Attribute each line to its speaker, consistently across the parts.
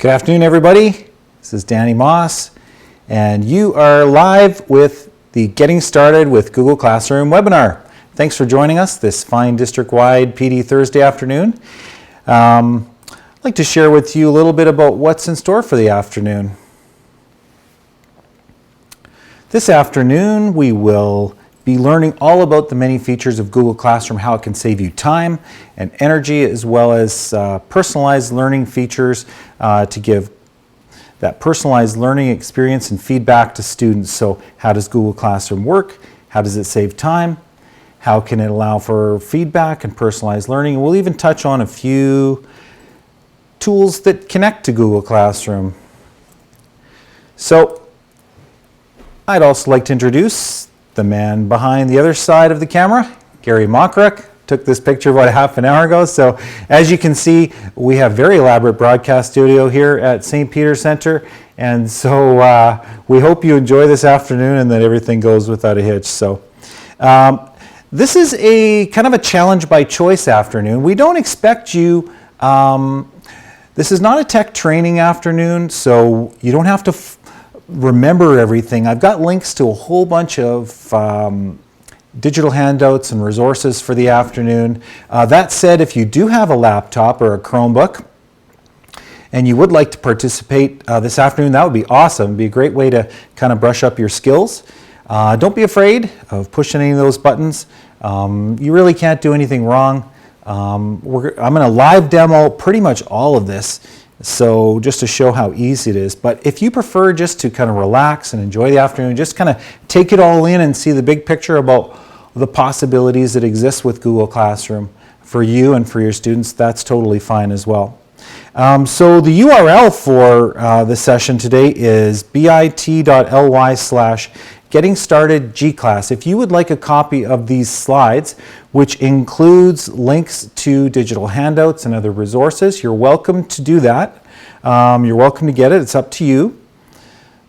Speaker 1: Good afternoon, everybody. This is Danny Moss, and you are live with the Getting Started with Google Classroom webinar. Thanks for joining us this fine district-wide PD Thursday afternoon. I'd like to share with you a little bit about what's in store for the afternoon. This afternoon, we will be learning all about the many features of Google Classroom, how it can save you time and energy, as well as personalized learning features to give that personalized learning experience and feedback to students. So how does Google Classroom work? How does it save time? How can it allow for feedback and personalized learning? And we'll even touch on a few tools that connect to Google Classroom. So I'd also like to introduce the man behind the other side of the camera, Gary Mockruck. Took this picture about a half an hour ago. So as you can see, we have very elaborate broadcast studio here at St. Peter Center. And so we hope you enjoy this afternoon and that everything goes without a hitch. So this is a kind of a challenge by choice afternoon. We don't expect you, this is not a tech training afternoon, so you don't have to remember everything. I've got links to a whole bunch of digital handouts and resources for the afternoon. That said, if you do have a laptop or a Chromebook and you would like to participate this afternoon, that would be awesome. It'd be a great way to kind of brush up your skills. Don't be afraid of pushing any of those buttons. You really can't do anything wrong. I'm going to live demo pretty much all of this, so just to show how easy it is. But if you prefer just to kind of relax and enjoy the afternoon, just kind of take it all in and see the big picture about the possibilities that exist with Google Classroom for you and for your students, that's totally fine as well. So the URL for the session today is bit.ly/gettingstartedgclass. If you would like a copy of these slides, which includes links to digital handouts and other resources, you're welcome to do that. You're welcome to get it. It's up to you.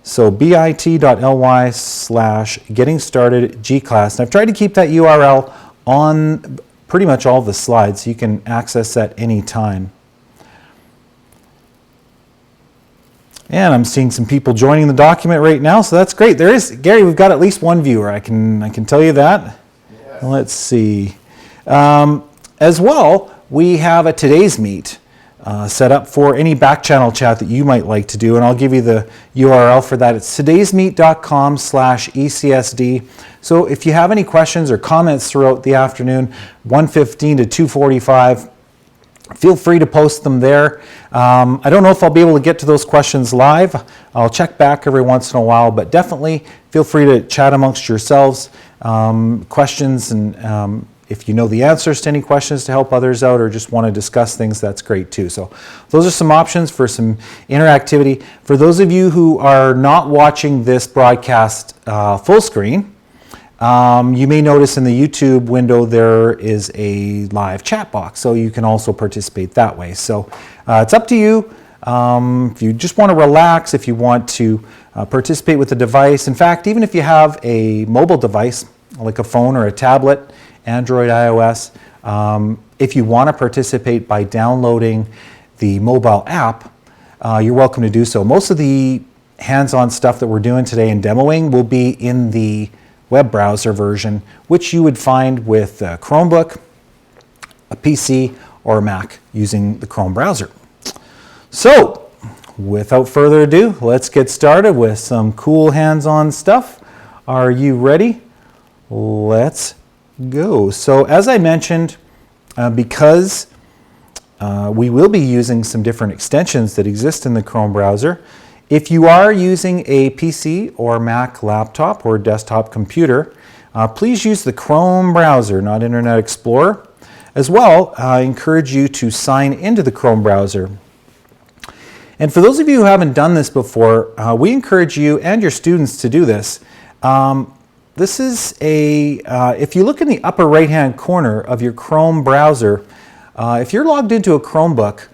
Speaker 1: So bit.ly/gettingstartedgclass. And I've tried to keep that URL on pretty much all the slides, so you can access that any time. And I'm seeing some people joining the document right now, so that's great. There is, Gary, we've got at least one viewer. I can tell you that. Yes. Let's see. As well, we have a Today's Meet set up for any back channel chat that you might like to do, and I'll give you the URL for that. It's todaysmeet.com/ECSD. So if you have any questions or comments throughout the afternoon, 1:15 to 2:45, feel free to post them there. I don't know if I'll be able to get to those questions live. I'll check back every once in a while, but definitely feel free to chat amongst yourselves, questions, and if you know the answers to any questions to help others out or just want to discuss things, that's great too. So those are some options for some interactivity. For those of you who are not watching this broadcast full screen, you may notice in the YouTube window there is a live chat box, so you can also participate that way. So it's up to you. If you just want to relax, if you want to participate with the device. In fact, even if you have a mobile device, like a phone or a tablet, Android, iOS, if you want to participate by downloading the mobile app, you're welcome to do so. Most of the hands-on stuff that we're doing today and demoing will be in the web browser version, which you would find with a Chromebook, a PC, or a Mac using the Chrome browser. So, without further ado, let's get started with some cool hands-on stuff. Are you ready? Let's go. So as I mentioned, because we will be using some different extensions that exist in the Chrome browser, if you are using a PC or Mac laptop or desktop computer, please use the Chrome browser, not Internet Explorer. As well, I encourage you to sign into the Chrome browser. And for those of you who haven't done this before, we encourage you and your students to do this. This is if you look in the upper right-hand corner of your Chrome browser, if you're logged into a Chromebook,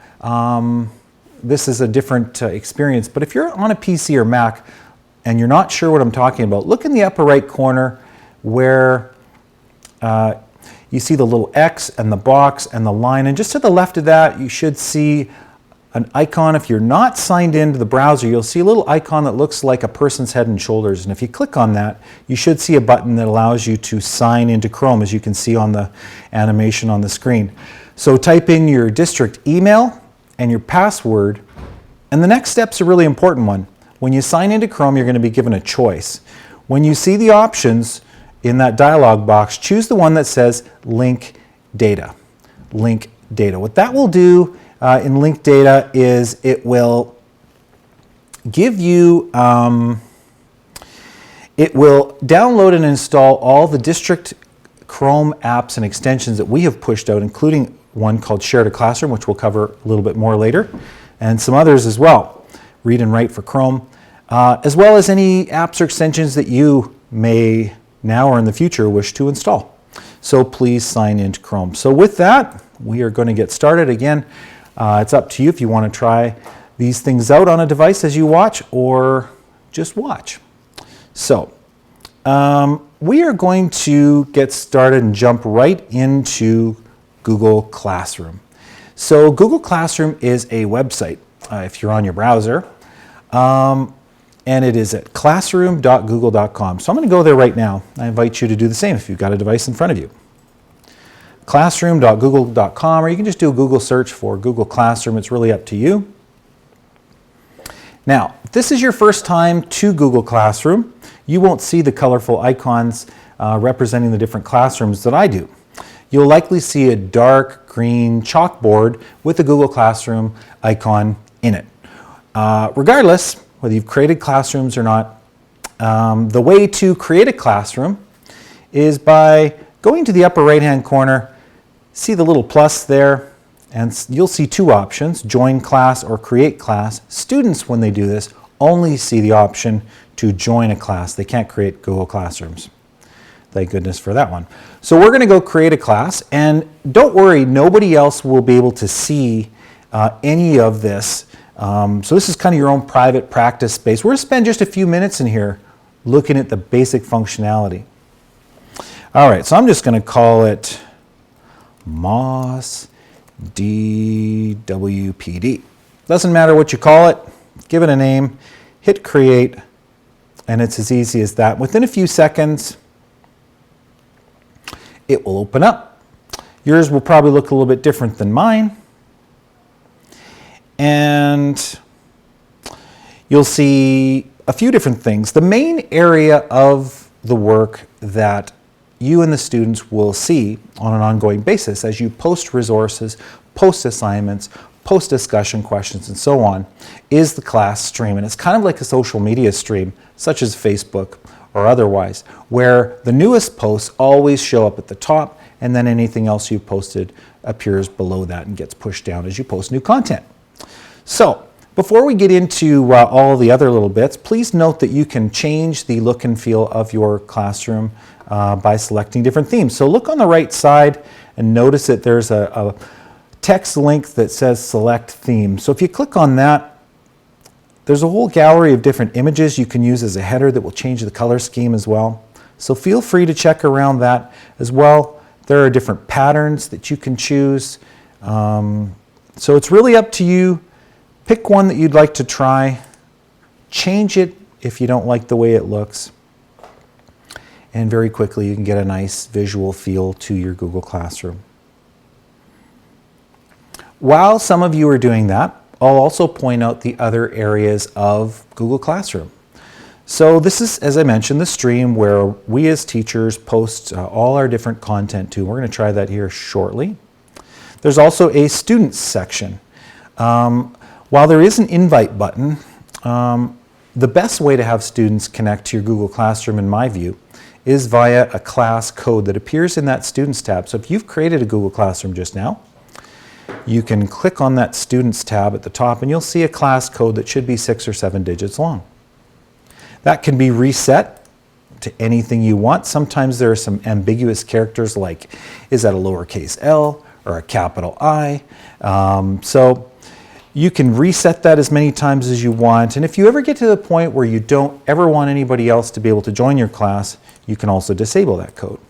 Speaker 1: this is a different experience. But if you're on a PC or Mac and you're not sure what I'm talking about, look in the upper right corner where you see the little X and the box and the line. And just to the left of that, you should see an icon. If you're not signed into the browser, you'll see a little icon that looks like a person's head and shoulders. And if you click on that, you should see a button that allows you to sign into Chrome, as you can see on the animation on the screen. So type in your district email and your password. And the next step's a really important one. When you sign into Chrome, you're going to be given a choice. When you see the options in that dialog box, choose the one that says Link Data. Link Data. What that will do in Link Data is it will give you, it will download and install all the district Chrome apps and extensions that we have pushed out, including one called Share to Classroom, which we'll cover a little bit more later, and some others as well. Read and Write for Chrome, as well as any apps or extensions that you may now or in the future wish to install. So please sign into Chrome. So with that, we are going to get started. Again, it's up to you if you want to try these things out on a device as you watch, or just watch. So we are going to get started and jump right into Google Classroom. So Google Classroom is a website, if you're on your browser, and it is at classroom.google.com. So I'm going to go there right now. I invite you to do the same if you've got a device in front of you. Classroom.google.com, or you can just do a Google search for Google Classroom. It's really up to you. Now, if this is your first time to Google Classroom, you won't see the colorful icons representing the different classrooms that I do. You'll likely see a dark green chalkboard with a Google Classroom icon in it. Regardless, whether you've created classrooms or not, the way to create a classroom is by going to the upper right-hand corner, see the little plus there, and you'll see two options, Join Class or Create Class. Students, when they do this, only see the option to join a class. They can't create Google Classrooms. Thank goodness for that one. So we're going to go create a class, and don't worry, nobody else will be able to see any of this. So this is kind of your own private practice space. We're going to spend just a few minutes in here looking at the basic functionality. All right, so I'm just going to call it MOS DWPD. Doesn't matter what you call it, give it a name, hit create, and it's as easy as that. Within a few seconds, it will open up. Yours will probably look a little bit different than mine. And you'll see a few different things. The main area of the work that you and the students will see on an ongoing basis as you post resources, post assignments, post discussion questions, and so on, is the class stream. And it's kind of like a social media stream, such as Facebook or otherwise, where the newest posts always show up at the top, and then anything else you've posted appears below that and gets pushed down as you post new content. So, before we get into all the other little bits, please note that you can change the look and feel of your classroom by selecting different themes. So look on the right side and notice that there's a text link that says Select Theme. So if you click on that, there's a whole gallery of different images you can use as a header that will change the color scheme as well. So feel free to check around that as well. There are different patterns that you can choose. So it's really up to you. Pick one that you'd like to try, change it if you don't like the way it looks, and very quickly you can get a nice visual feel to your Google Classroom. While some of you are doing that, I'll also point out the other areas of Google Classroom. So this is, as I mentioned, the stream where we as teachers post all our different content to. We're going to try that here shortly. There's also a students section. While there is an invite button, the best way to have students connect to your Google Classroom, in my view, is via a class code that appears in that Students tab. So if you've created a Google Classroom just now, you can click on that Students tab at the top and you'll see a class code that should be 6 or 7 digits long. That can be reset to anything you want. Sometimes there are some ambiguous characters like, is that a lowercase l or a capital I? So you can reset that as many times as you want, and if you ever get to the point where you don't ever want anybody else to be able to join your class, you can also disable that code.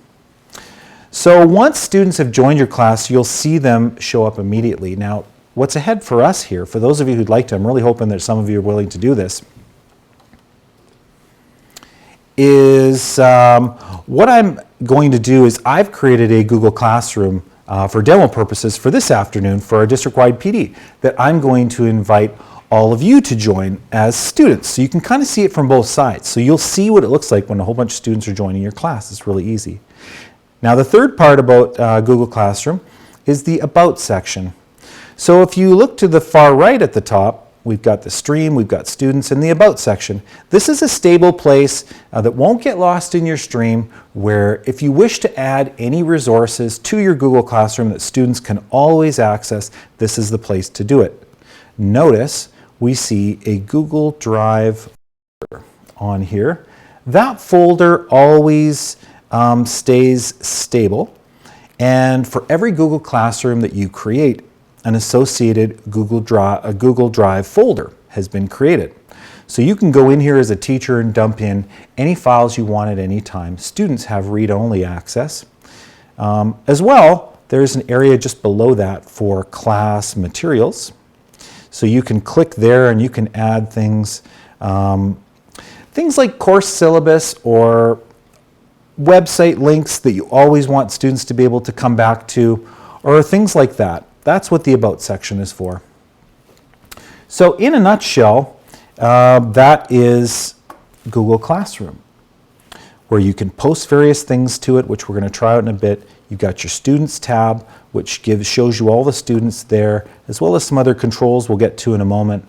Speaker 1: So once students have joined your class, you'll see them show up immediately. Now, what's ahead for us here, for those of you who'd like to, I'm really hoping that some of you are willing to do this, is what I'm going to do is I've created a Google Classroom for demo purposes for this afternoon for our district-wide PD that I'm going to invite all of you to join as students. So you can kind of see it from both sides. So you'll see what it looks like when a whole bunch of students are joining your class. It's really easy. Now the third part about Google Classroom is the About section. So if you look to the far right at the top, we've got the stream, we've got students, and the About section. This is a stable place that won't get lost in your stream, where if you wish to add any resources to your Google Classroom that students can always access, this is the place to do it. Notice we see a Google Drive folder on here. That folder always stays stable, and for every Google Classroom that you create, an associated Google Drive folder has been created. So you can go in here as a teacher and dump in any files you want at any time. Students have read-only access. As well, there's an area just below that for class materials. So you can click there and you can add things, things like course syllabus or website links that you always want students to be able to come back to, or things like that. That's what the About section is for. So in a nutshell, that is Google Classroom, where you can post various things to it, which we're going to try out in a bit. You've got your Students tab, which shows you all the students there, as well as some other controls we'll get to in a moment,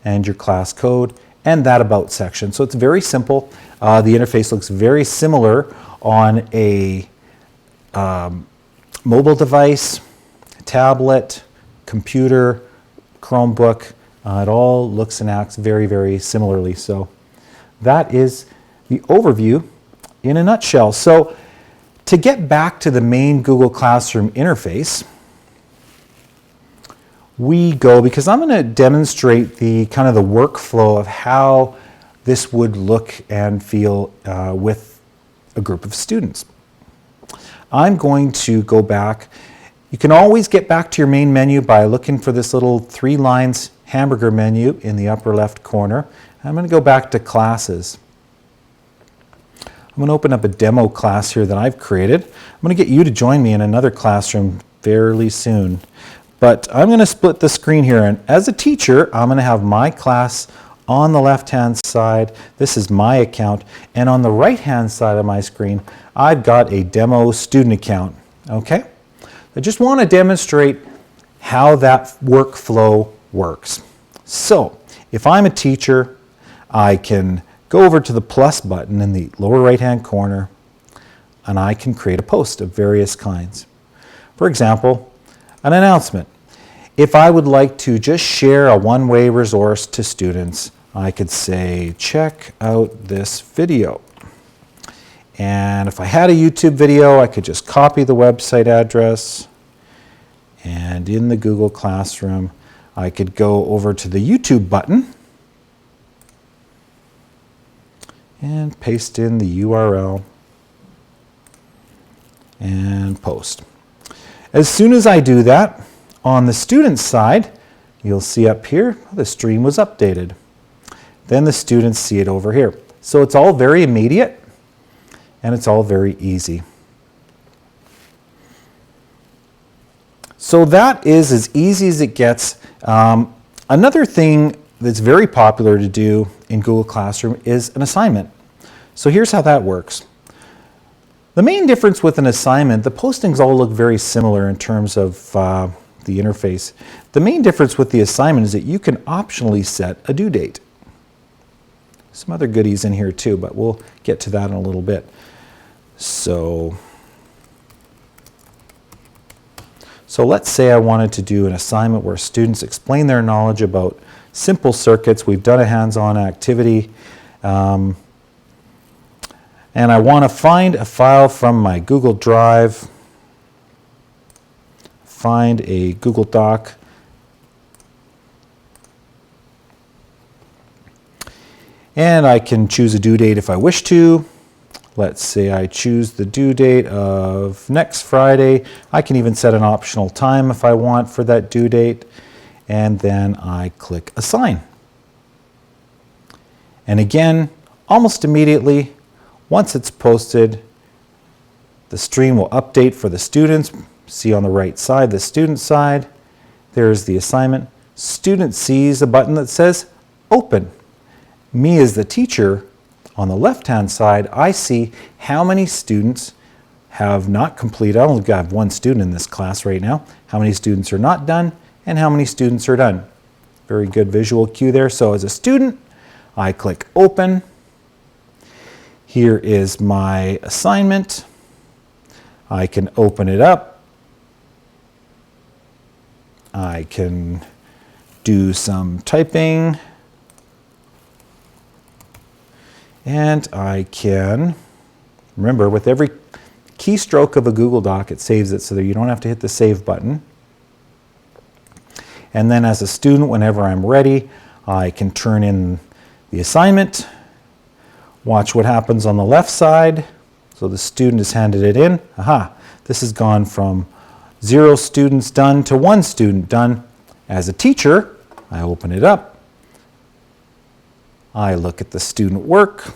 Speaker 1: and your class code, and that About section. So it's very simple. The interface looks very similar on a mobile device, tablet, computer, Chromebook. It all looks and acts very, very similarly. So that is the overview in a nutshell. So to get back to the main Google Classroom interface, we go, because I'm going to demonstrate the kind of the workflow of how this would look and feel with a group of students. I'm going to go back. You can always get back to your main menu by looking for this little 3 lines hamburger menu in the upper left corner. I'm going to go back to classes. I'm going to open up a demo class here that I've created. I'm going to get you to join me in another classroom fairly soon. But I'm going to split the screen here, and as a teacher, I'm going to have my class on the left-hand side. This is my account, and on the right-hand side of my screen, I've got a demo student account. Okay? I just want to demonstrate how that workflow works. So, if I'm a teacher, I can go over to the plus button in the lower right-hand corner, and I can create a post of various kinds. For example, an announcement. If I would like to just share a one-way resource to students, I could say, check out this video. And if I had a YouTube video, I could just copy the website address, and in the Google Classroom, I could go over to the YouTube button and paste in the URL and post. As soon as I do that, on the student side, you'll see up here, the stream was updated. Then the students see it over here. So it's all very immediate, and it's all very easy. So that is as easy as it gets. Another thing that's very popular to do in Google Classroom is an assignment. So here's how that works. The main difference with an assignment, the postings all look very similar in terms of the interface. The main difference with the assignment is that you can optionally set a due date. Some other goodies in here too, but we'll get to that in a little bit. So let's say I wanted to do an assignment where students explain their knowledge about simple circuits. We've done a hands-on activity. And I want to find a file from my Google Drive, find a Google Doc, and I can choose a due date if I wish to. Let's say I choose the due date of next Friday. I can even set an optional time if I want for that due date. and then I click Assign. And again, almost immediately, once it's posted, the stream will update for the students. See on the right side, the student side, there's the assignment. Student sees a button that says Open. Me as the teacher, on the left-hand side, I see how many students have not completed. I only have one student in this class right now. How many students are not done, and how many students are done. Very good visual cue there. So as a student, I click Open. Here is my assignment. I can open it up. I can do some typing. And I can, remember, with every keystroke of a Google Doc, it saves it so that you don't have to hit the Save button. And then as a student, whenever I'm ready, I can turn in the assignment, watch what happens on the left side. So the student has handed it in. Aha, this has gone from 0 students done to 1 student done. As a teacher, I open it up. I look at the student work.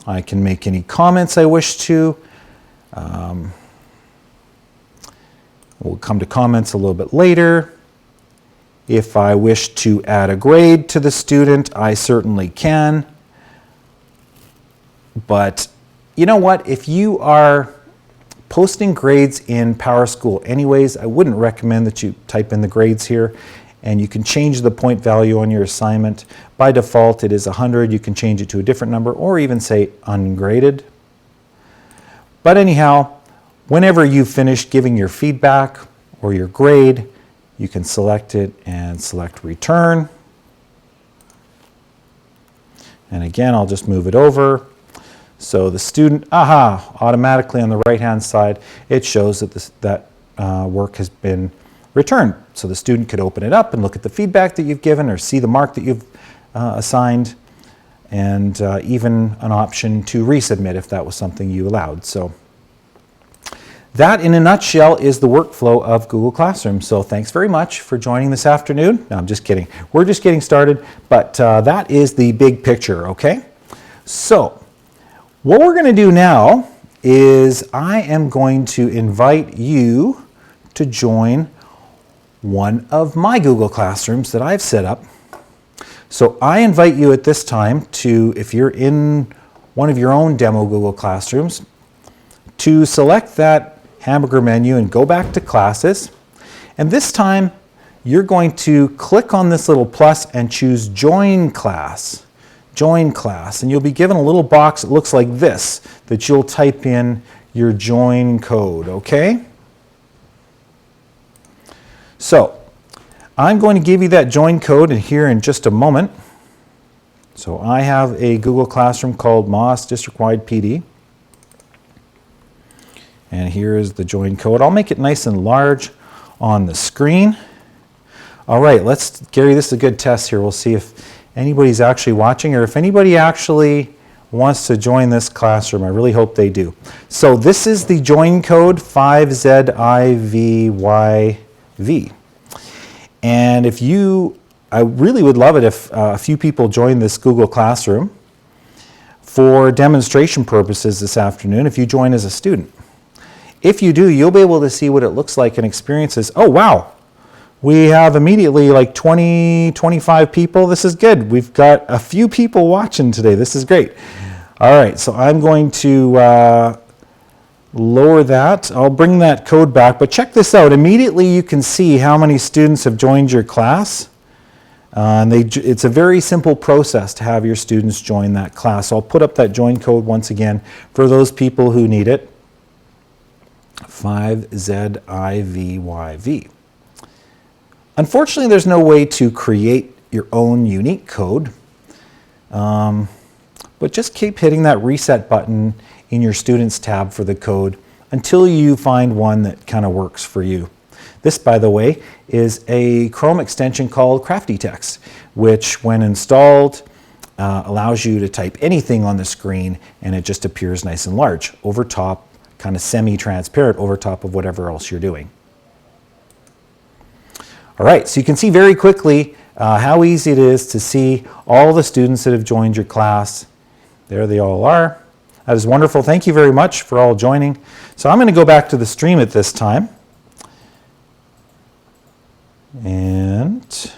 Speaker 1: I can make any comments I wish to. We'll come to comments a little bit later. If I wish to add a grade to the student, I certainly can. But you know what? If you are posting grades in PowerSchool anyways, I wouldn't recommend that you type in the grades here. And you can change the point value on your assignment. By default, it is 100. You can change it to a different number or even say ungraded. But anyhow, whenever you've finished giving your feedback or your grade, you can select it and select Return. And again, I'll just move it over. So the student, automatically on the right-hand side, it shows that work has been returned. So the student could open it up and look at the feedback that you've given or see the mark that you've assigned, and even an option to resubmit if that was something you allowed. So that, in a nutshell, is the workflow of Google Classroom. So thanks very much for joining this afternoon. No, I'm just kidding. We're just getting started, but that is the big picture, okay? So what we're going to do now is I am going to invite you to join one of my Google Classrooms that I've set up. So I invite you at this time to, if you're in one of your own demo Google Classrooms, to select that hamburger menu and go back to Classes. And this time, you're going to click on this little plus and choose Join Class. Join Class. And you'll be given a little box that looks like this, that you'll type in your join code, okay? So, I'm going to give you that join code here in just a moment. So I have a Google Classroom called MOS District-Wide PD. And here is the join code. I'll make it nice and large on the screen. All right, Gary, this is a good test here. We'll see if anybody's actually watching or if anybody actually wants to join this classroom. I really hope they do. So this is the join code 5ZIVYV. And I really would love it if a few people join this Google Classroom for demonstration purposes this afternoon, if you join as a student. If you do, you'll be able to see what it looks like and experiences. Oh, wow. We have immediately like 20, 25 people. This is good. We've got a few people watching today. This is great. All right, so I'm going to lower that. I'll bring that code back, but check this out. Immediately you can see how many students have joined your class. It's a very simple process to have your students join that class. So I'll put up that join code once again for those people who need it. 5ZIVYV. Unfortunately, there's no way to create your own unique code, but just keep hitting that reset button in your Students tab for the code until you find one that kind of works for you. This, by the way, is a Chrome extension called Crafty Text, which when installed allows you to type anything on the screen and it just appears nice and large over top, kind of semi-transparent over top of whatever else you're doing. All right, so you can see very quickly how easy it is to see all the students that have joined your class. There they all are. That is wonderful. Thank you very much for all joining. So I'm going to go back to the stream at this time. And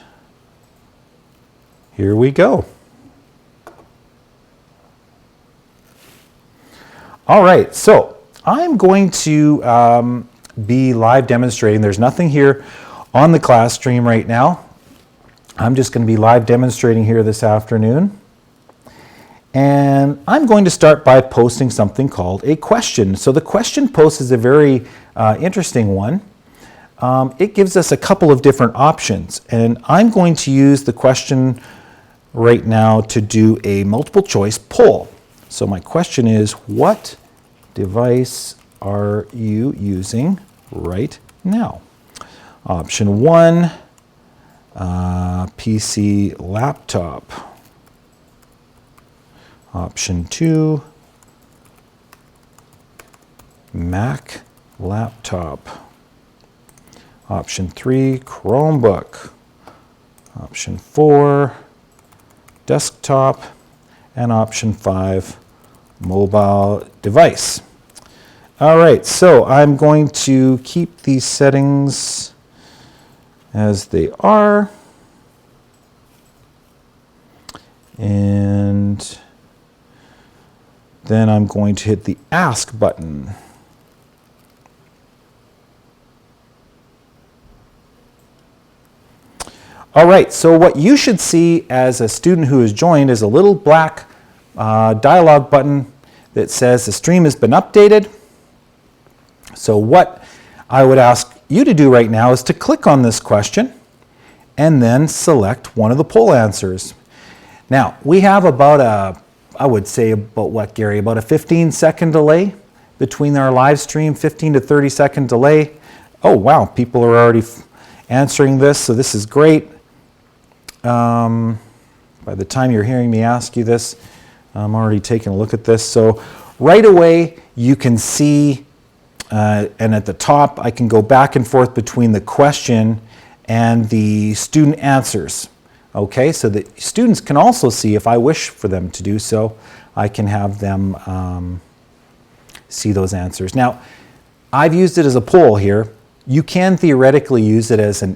Speaker 1: here we go. All right, so I'm going to be live demonstrating. There's nothing here on the class stream right now. I'm just going to be live demonstrating here this afternoon. And I'm going to start by posting something called a question. So the question post is a very interesting one. It gives us a couple of different options. And I'm going to use the question right now to do a multiple choice poll. So my question is, what device are you using right now? Option 1, PC laptop. Option 2, Mac laptop. Option 3, Chromebook. Option 4, desktop. And option 5, mobile device. All right, so I'm going to keep these settings as they are. And then I'm going to hit the Ask button. All right, so what you should see as a student who has joined is a little black dialog button that says the stream has been updated. So what I would ask you to do right now is to click on this question and then select one of the poll answers. Now, we have about I would say about what, Gary? About a 15-second delay between our live stream, 15 to 30-second delay. Oh, wow, people are already answering this, so this is great. By the time you're hearing me ask you this, I'm already taking a look at this. So right away, you can see, and at the top, I can go back and forth between the question and the student answers. Okay, so the students can also see, if I wish for them to do so, I can have them see those answers. Now, I've used it as a poll here. You can theoretically use it as an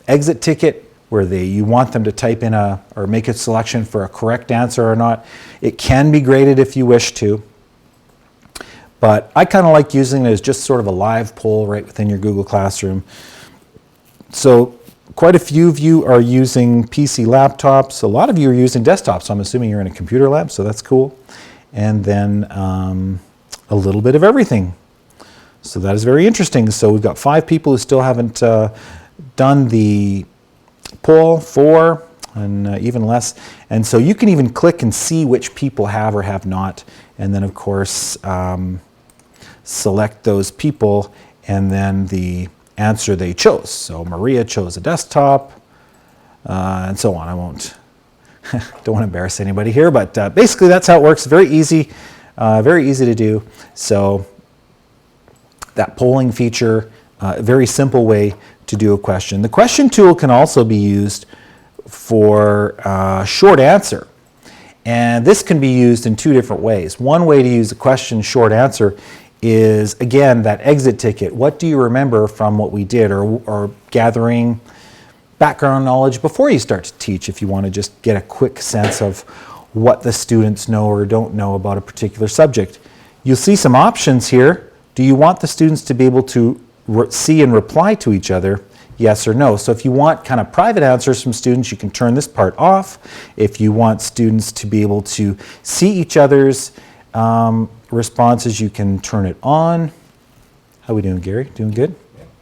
Speaker 1: exit ticket where you want them to type in or make a selection for a correct answer or not. It can be graded if you wish to, but I kind of like using it as just sort of a live poll right within your Google Classroom. So quite a few of you are using PC laptops. A lot of you are using desktops, so I'm assuming you're in a computer lab, so that's cool. And then a little bit of everything. So that is very interesting. So we've got 5 people who still haven't done the poll, 4, and even less. And so you can even click and see which people have or have not. And then, of course, select those people and then the answer they chose. So Maria chose a desktop, and so on. I won't, don't want to embarrass anybody here, but basically that's how it works. Very easy to do. So that polling feature, a very simple way to do a question. The question tool can also be used for short answer. And this can be used in 2 different ways. One way to use a question short answer is, again, that exit ticket. What do you remember from what we did, or gathering background knowledge before you start to teach, if you want to just get a quick sense of what the students know or don't know about a particular subject. You'll see some options here. Do you want the students to be able to see and reply to each other? Yes or no. So if you want kind of private answers from students, you can turn this part off. If you want students to be able to see each other's responses, you can turn it on. How we doing, Gary? Doing good?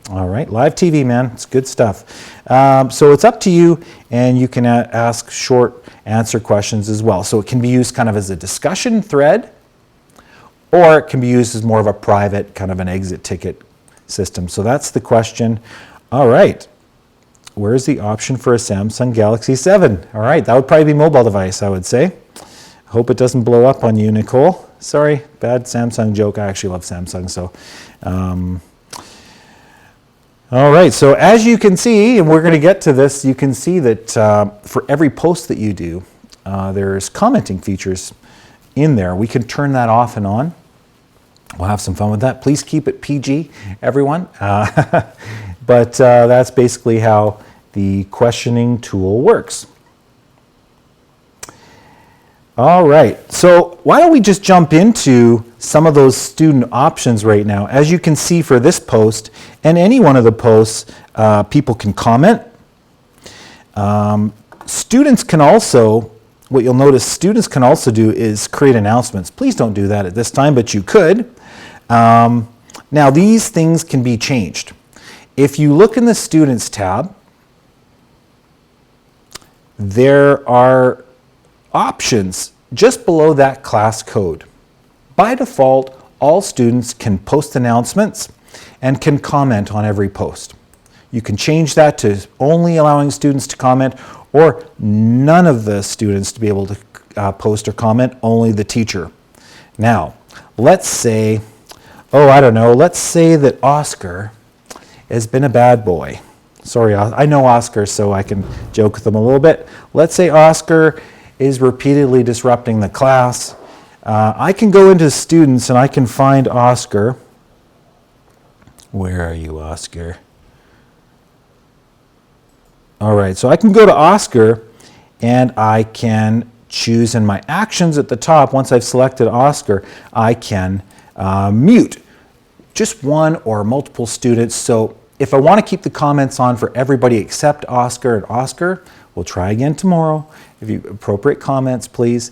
Speaker 1: All right, live TV, man. It's good stuff. So it's up to you, and you can ask short answer questions as well. So it can be used kind of as a discussion thread, or it can be used as more of a private, kind of an exit ticket system. So that's the question. All right, where's the option for a Samsung Galaxy 7? All right, that would probably be mobile device, I would say. Hope it doesn't blow up on you, Nicole. Sorry, bad Samsung joke. I actually love Samsung, so. All right, so as you can see, and we're going to get to this, you can see that for every post that you do, there's commenting features in there. We can turn that off and on. We'll have some fun with that. Please keep it PG, everyone. But that's basically how the questioning tool works. All right, so why don't we just jump into some of those student options right now. As you can see for this post and any one of the posts, people can comment. Students can also, what you'll notice students can also do is create announcements. Please don't do that at this time, but you could. Now these things can be changed. If you look in the Students tab, there are options just below that class code. By default, all students can post announcements and can comment on every post. You can change that to only allowing students to comment, or none of the students to be able to post or comment, only the teacher. Now, let's say, let's say that Oscar has been a bad boy. Sorry, I know Oscar, so I can joke with him a little bit. Let's say Oscar is repeatedly disrupting the class. I can go into students and I can find Oscar. Where are you, Oscar? All right, so I can go to Oscar and I can choose in my actions at the top, once I've selected Oscar, I can mute just one or multiple students. So if I want to keep the comments on for everybody except Oscar and Oscar, we'll try again tomorrow. If you appropriate comments, please.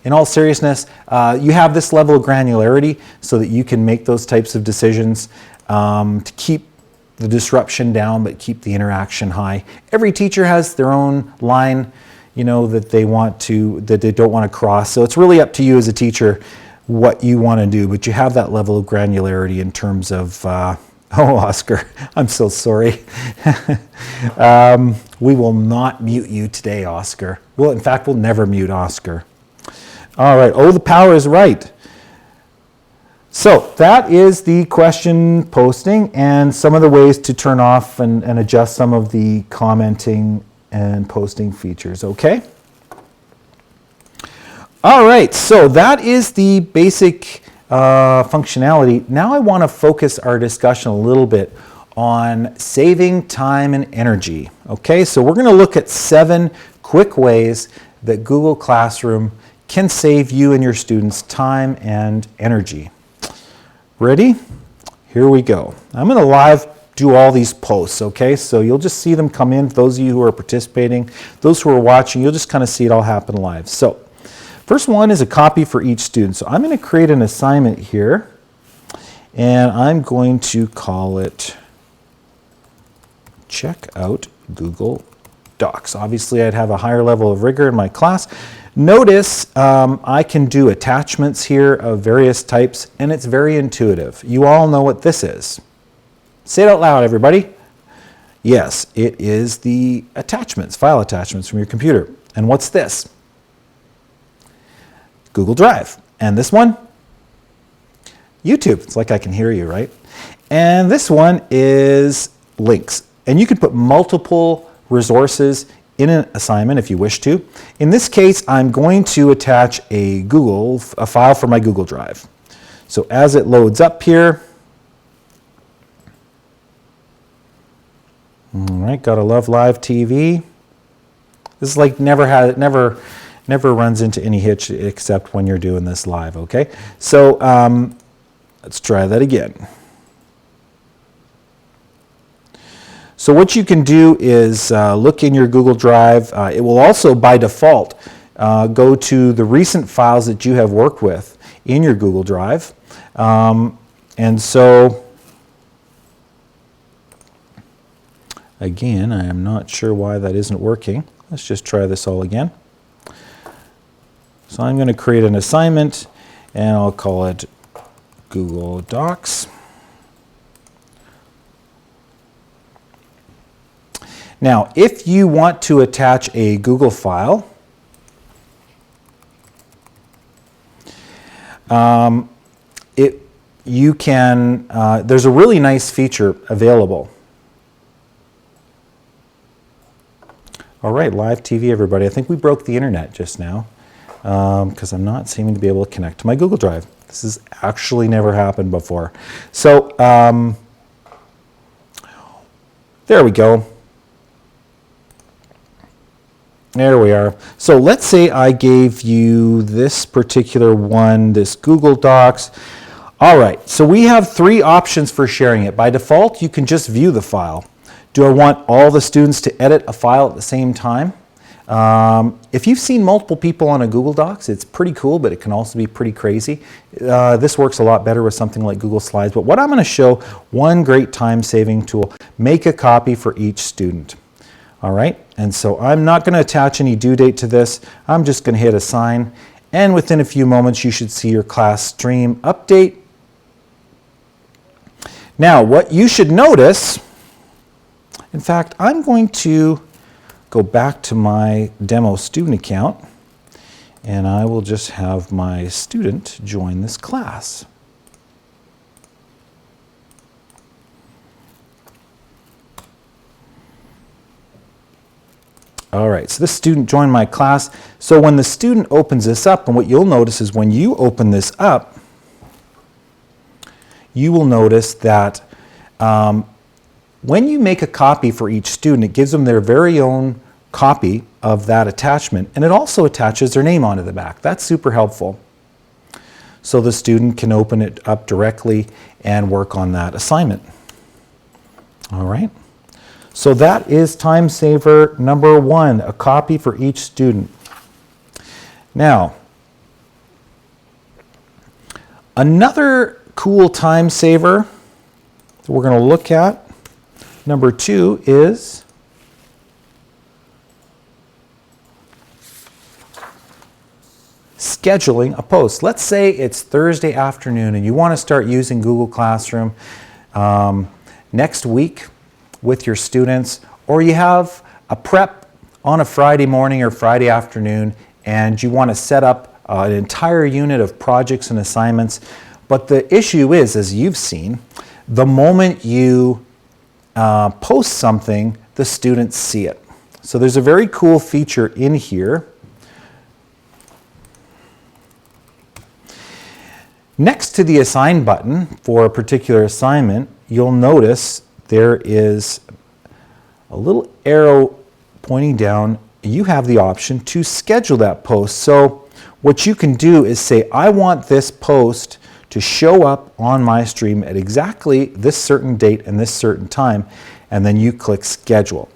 Speaker 1: In all seriousness, you have this level of granularity so that you can make those types of decisions to keep the disruption down, but keep the interaction high. Every teacher has their own line, that they don't want to cross. So it's really up to you as a teacher what you want to do, but you have that level of granularity in terms of oh, Oscar, I'm so sorry. We will not mute you today, Oscar. Well, in fact, we'll never mute Oscar. All right. Oh, the power is right. So that is the question posting and some of the ways to turn off and adjust some of the commenting and posting features. Okay? All right. So that is the basic functionality. Now I want to focus our discussion a little bit on saving time and energy. Okay, so we're going to look at 7 quick ways that Google Classroom can save you and your students time and energy. Ready? Here we go. I'm going to live do all these posts, okay? So you'll just see them come in. Those of you who are participating, those who are watching, you'll just kind of see it all happen live. So first one is a copy for each student. So I'm going to create an assignment here, and I'm going to call it Check Out Google Docs. Obviously, I'd have a higher level of rigor in my class. Notice I can do attachments here of various types, and it's very intuitive. You all know what this is. Say it out loud, everybody. Yes, it is the attachments, file attachments from your computer. And what's this? Google Drive. And this one? YouTube. It's like I can hear you, right? And this one is links. And you can put multiple resources in an assignment if you wish to. In this case, I'm going to attach a file for my Google Drive. So as it loads up here, all right, gotta love live TV. This is like never runs into any hitch except when you're doing this live, okay? So let's try that again. So what you can do is look in your Google Drive. It will also, by default, go to the recent files that you have worked with in your Google Drive. And so, again, I am not sure why that isn't working. Let's just try this all again. So I'm going to create an assignment, and I'll call it Google Docs. Now, if you want to attach a Google file, you can, there's a really nice feature available. All right, live TV, everybody. I think we broke the internet just now because I'm not seeming to be able to connect to my Google Drive. This has actually never happened before. So there we go. There we are. So let's say I gave you this particular one, this Google Docs. All right, so we have 3 options for sharing it. By default, you can just view the file. Do I want all the students to edit a file at the same time? If you've seen multiple people on a Google Docs, it's pretty cool, but it can also be pretty crazy. This works a lot better with something like Google Slides. But what I'm going to show, one great time-saving tool, make a copy for each student. All right, and so I'm not going to attach any due date to this. I'm just going to hit assign, and within a few moments you should see your class stream update. Now, what you should notice, in fact, I'm going to go back to my demo student account, and I will just have my student join this class. All right, so this student joined my class. So when the student opens this up, and what you'll notice is when you open this up, you will notice that when you make a copy for each student, it gives them their very own copy of that attachment, and it also attaches their name onto the back. That's super helpful. So the student can open it up directly and work on that assignment. All right. So that is time saver number 1, a copy for each student. Now, another cool time saver that we're going to look at, number 2, is scheduling a post. Let's say it's Thursday afternoon and you want to start using Google Classroom next week with your students, or you have a prep on a Friday morning or Friday afternoon and you want to set up an entire unit of projects and assignments. But the issue is, as you've seen, the moment you post something, the students see it. So there's a very cool feature in here. Next to the assign button for a particular assignment, you'll notice there is a little arrow pointing down. You have the option to schedule that post. So what you can do is say, I want this post to show up on my stream at exactly this certain date and this certain time, and then you click schedule.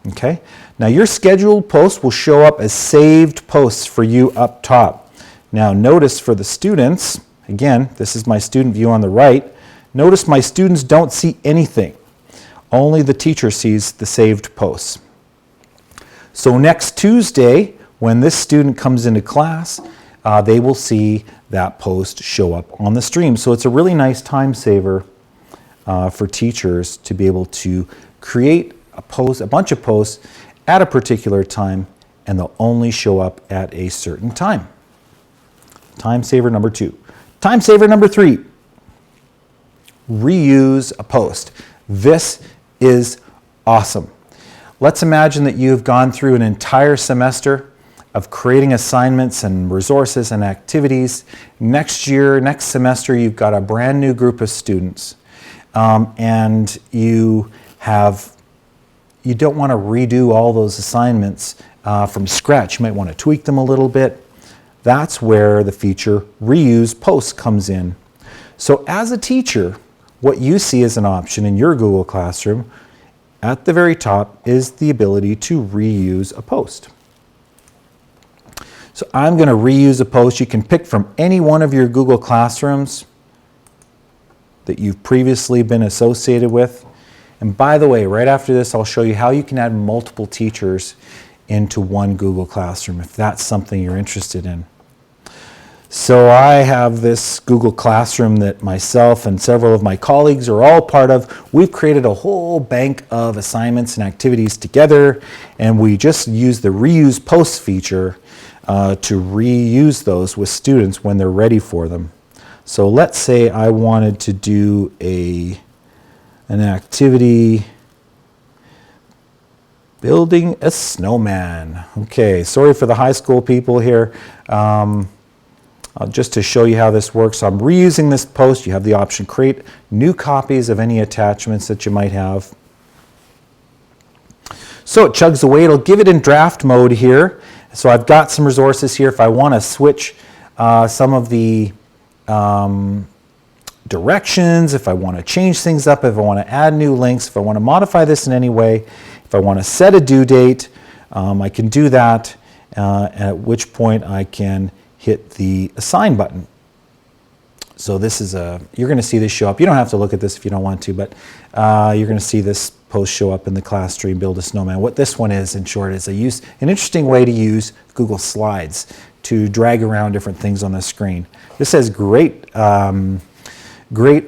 Speaker 1: Okay? Now your scheduled post will show up as saved posts for you up top. Now notice for the students, again, this is my student view on the right, notice my students don't see anything. Only the teacher sees the saved posts. So next Tuesday, when this student comes into class, they will see that post show up on the stream. So it's a really nice time saver for teachers to be able to create a post, a bunch of posts at a particular time, and they'll only show up at a certain time. Time saver number 2. Time saver number 3, reuse a post. This is awesome. Let's imagine that you've gone through an entire semester of creating assignments and resources and activities. Next year, next semester, you've got a brand new group of students, and you don't want to redo all those assignments from scratch. You might want to tweak them a little bit. That's where the feature reuse posts comes in. So as a teacher, what you see as an option in your Google Classroom at the very top is the ability to reuse a post. So I'm going to reuse a post. You can pick from any one of your Google Classrooms that you've previously been associated with. And by the way, right after this, I'll show you how you can add multiple teachers into one Google Classroom if that's something you're interested in. So I have this Google Classroom that myself and several of my colleagues are all part of. We've created a whole bank of assignments and activities together, and we just use the reuse posts feature to reuse those with students when they're ready for them. So let's say I wanted to do an activity building a snowman. Okay, sorry for the high school people here. Just to show you how this works, I'm reusing this post. You have the option create new copies of any attachments that you might have. So it chugs away. It'll give it in draft mode here. So I've got some resources here. If I want to switch some of the directions, if I want to change things up, if I want to add new links, if I want to modify this in any way, if I want to set a due date, I can do that, at which point I can hit the assign button. So this is you're going to see this show up. You don't have to look at this if you don't want to, but you're going to see this post show up in the class stream, Build a Snowman. What this one is, in short, is an interesting way to use Google Slides to drag around different things on the screen. This has great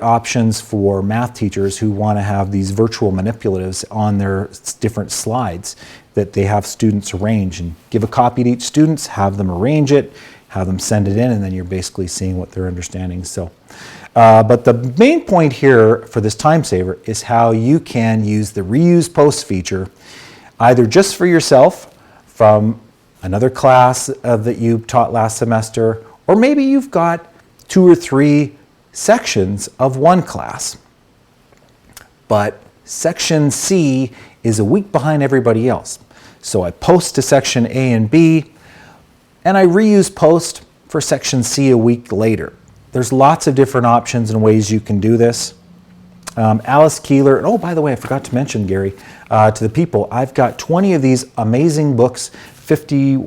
Speaker 1: options for math teachers who want to have these virtual manipulatives on their different slides that they have students arrange, and give a copy to each student, have them arrange it, have them send it in, and then you're basically seeing what they're understanding. So, but the main point here for this time saver is how you can use the reuse post feature, either just for yourself from another class that you taught last semester, or maybe you've got 2 or 3 sections of one class, but section C is a week behind everybody else. So I post to section A and B, and I reuse post for section C a week later. There's lots of different options and ways you can do this. Alice Keeler, and oh, by the way, I forgot to mention, Gary, to the people, I've got 20 of these amazing books, 50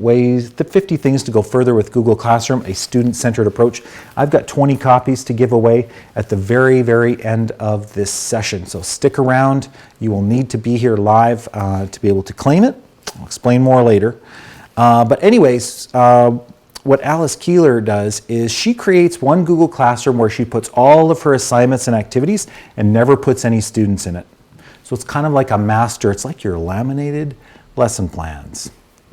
Speaker 1: things to go further with Google Classroom, a student-centered approach. I've got 20 copies to give away at the very, very end of this session. So stick around. You will need to be here live to be able to claim it. I'll explain more later. But anyways, what Alice Keeler does is she creates one Google Classroom where she puts all of her assignments and activities and never puts any students in it. So it's kind of like a master. It's like your laminated lesson plans.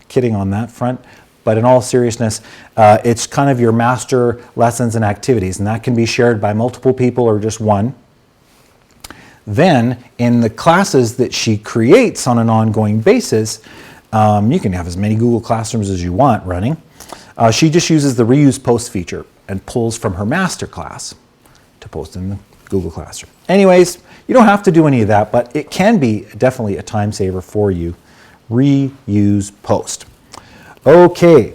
Speaker 1: Kidding on that front, but in all seriousness, it's kind of your master lessons and activities, and that can be shared by multiple people or just one. Then in the classes that she creates on an ongoing basis, you can have as many Google Classrooms as you want running. She just uses the reuse post feature and pulls from her master class to post in the Google Classroom. Anyways, you don't have to do any of that, but it can be definitely a time saver for you. Reuse post. Okay,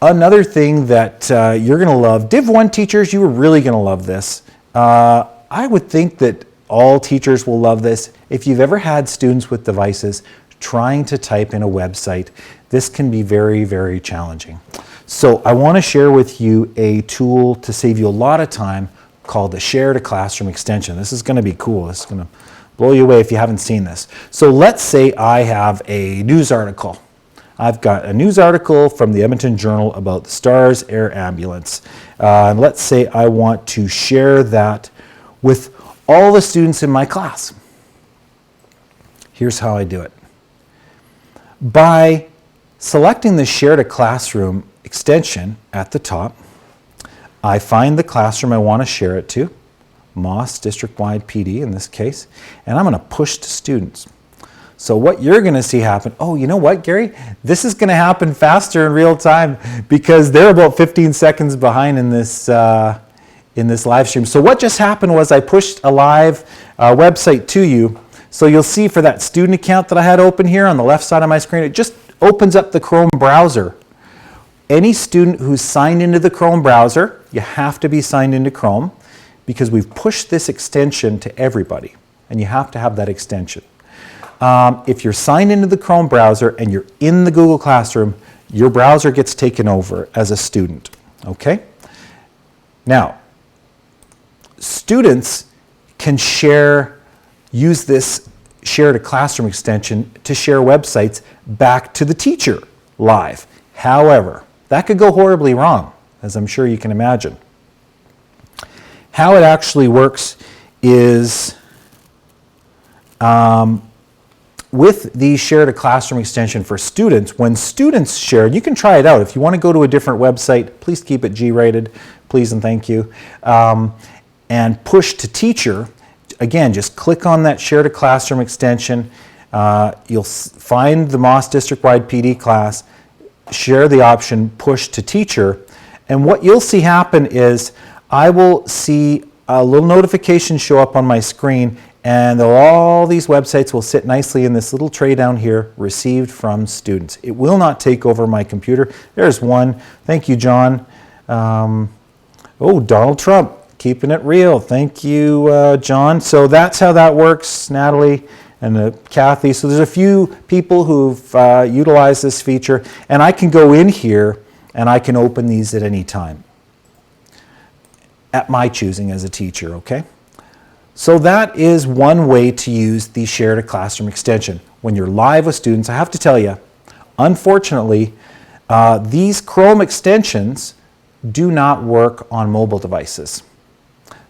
Speaker 1: another thing that you're going to love, Div 1 teachers, you are really going to love this. I would think that all teachers will love this. If you've ever had students with devices trying to type in a website, this can be very, very challenging. So I want to share with you a tool to save you a lot of time called the Share to Classroom extension. This is going to be cool. This is going to blow you away if you haven't seen this. So let's say I have a news article. I've got a news article from the Edmonton Journal about the STARS Air Ambulance. And let's say I want to share that with all the students in my class. Here's how I do it. By selecting the Share to Classroom extension at the top, I find the classroom I want to share it to, Moss District-Wide PD in this case, and I'm going to push to students. So what you're going to see happen, oh, you know what, Gary? This is going to happen faster in real time because they're about 15 seconds behind in this live stream. So what just happened was I pushed a live website to you. So you'll see for that student account that I had open here on the left side of my screen, it just opens up the Chrome browser. Any student who's signed into the Chrome browser, you have to be signed into Chrome because we've pushed this extension to everybody, and you have to have that extension. If you're signed into the Chrome browser and you're in the Google Classroom, your browser gets taken over as a student, okay? Now, students can use this Share to Classroom extension to share websites back to the teacher live. However, that could go horribly wrong, as I'm sure you can imagine. How it actually works is with the Share to Classroom extension for students, when students share, you can try it out. If you want to go to a different website, please keep it G-rated. please and thank you. And push to teacher, again, just click on that share to classroom extension. You'll find the Moss district-wide PD class, share the option push to teacher, and what you'll see happen is I will see a little notification show up on my screen, and all these websites will sit nicely in this little tray down here, received from students. It will not take over my computer. There's one. Thank you, John. Oh, Donald Trump, keeping it real. Thank you, John. So that's how that works, Natalie and Kathy. So there's a few people who've utilized this feature, and I can go in here and I can open these at any time at my choosing as a teacher, okay? So that is one way to use the Share to Classroom extension. When you're live with students, I have to tell you, unfortunately, these Chrome extensions do not work on mobile devices.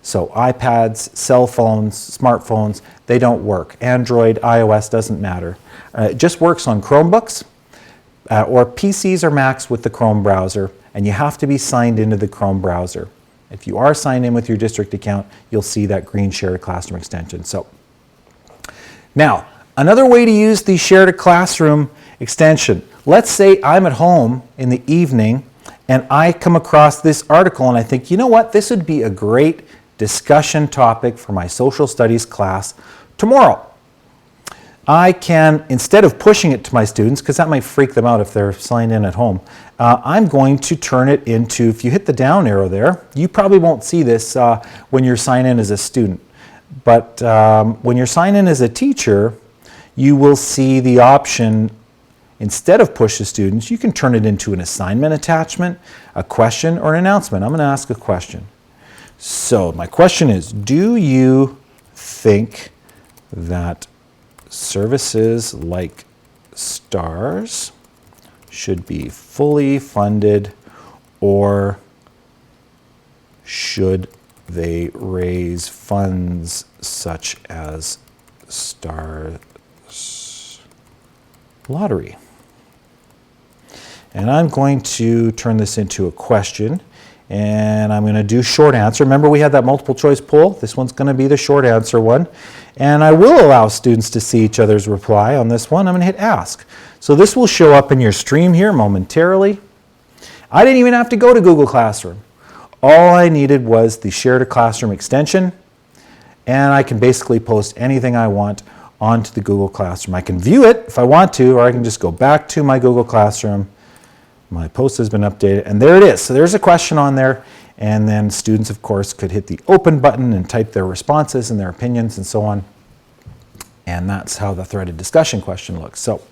Speaker 1: So iPads, cell phones, smartphones, they don't work. Android, iOS, doesn't matter. It just works on Chromebooks or PCs or Macs with the Chrome browser, and you have to be signed into the Chrome browser. If you are signed in with your district account, you'll see that green Share to Classroom extension. So now, another way to use the Share to Classroom extension. Let's say I'm at home in the evening and I come across this article and I think, you know what, this would be a great discussion topic for my social studies class tomorrow. I can, instead of pushing it to my students, because that might freak them out if they're signed in at home, I'm going to turn it into, if you hit the down arrow there, you probably won't see this when you're signed in as a student. But when you're signed in as a teacher, you will see the option, instead of push to students, you can turn it into an assignment attachment, a question, or an announcement. I'm going to ask a question. So my question is, do you think that services like STARS should be fully funded, or should they raise funds such as STARS Lottery? And I'm going to turn this into a question, and I'm going to do short answer. Remember, we had that multiple choice poll. This one's going to be the short answer one. And I will allow students to see each other's reply on this one. I'm going to hit ask. So this will show up in your stream here momentarily. I didn't even have to go to Google Classroom. All I needed was the Share to Classroom extension, and I can basically post anything I want onto the Google Classroom. I can view it if I want to, or I can just go back to my Google Classroom. My post has been updated, and there it is. So there's a question on there, and then students, of course, could hit the open button and type their responses and their opinions and so on. And that's how the threaded discussion question looks. So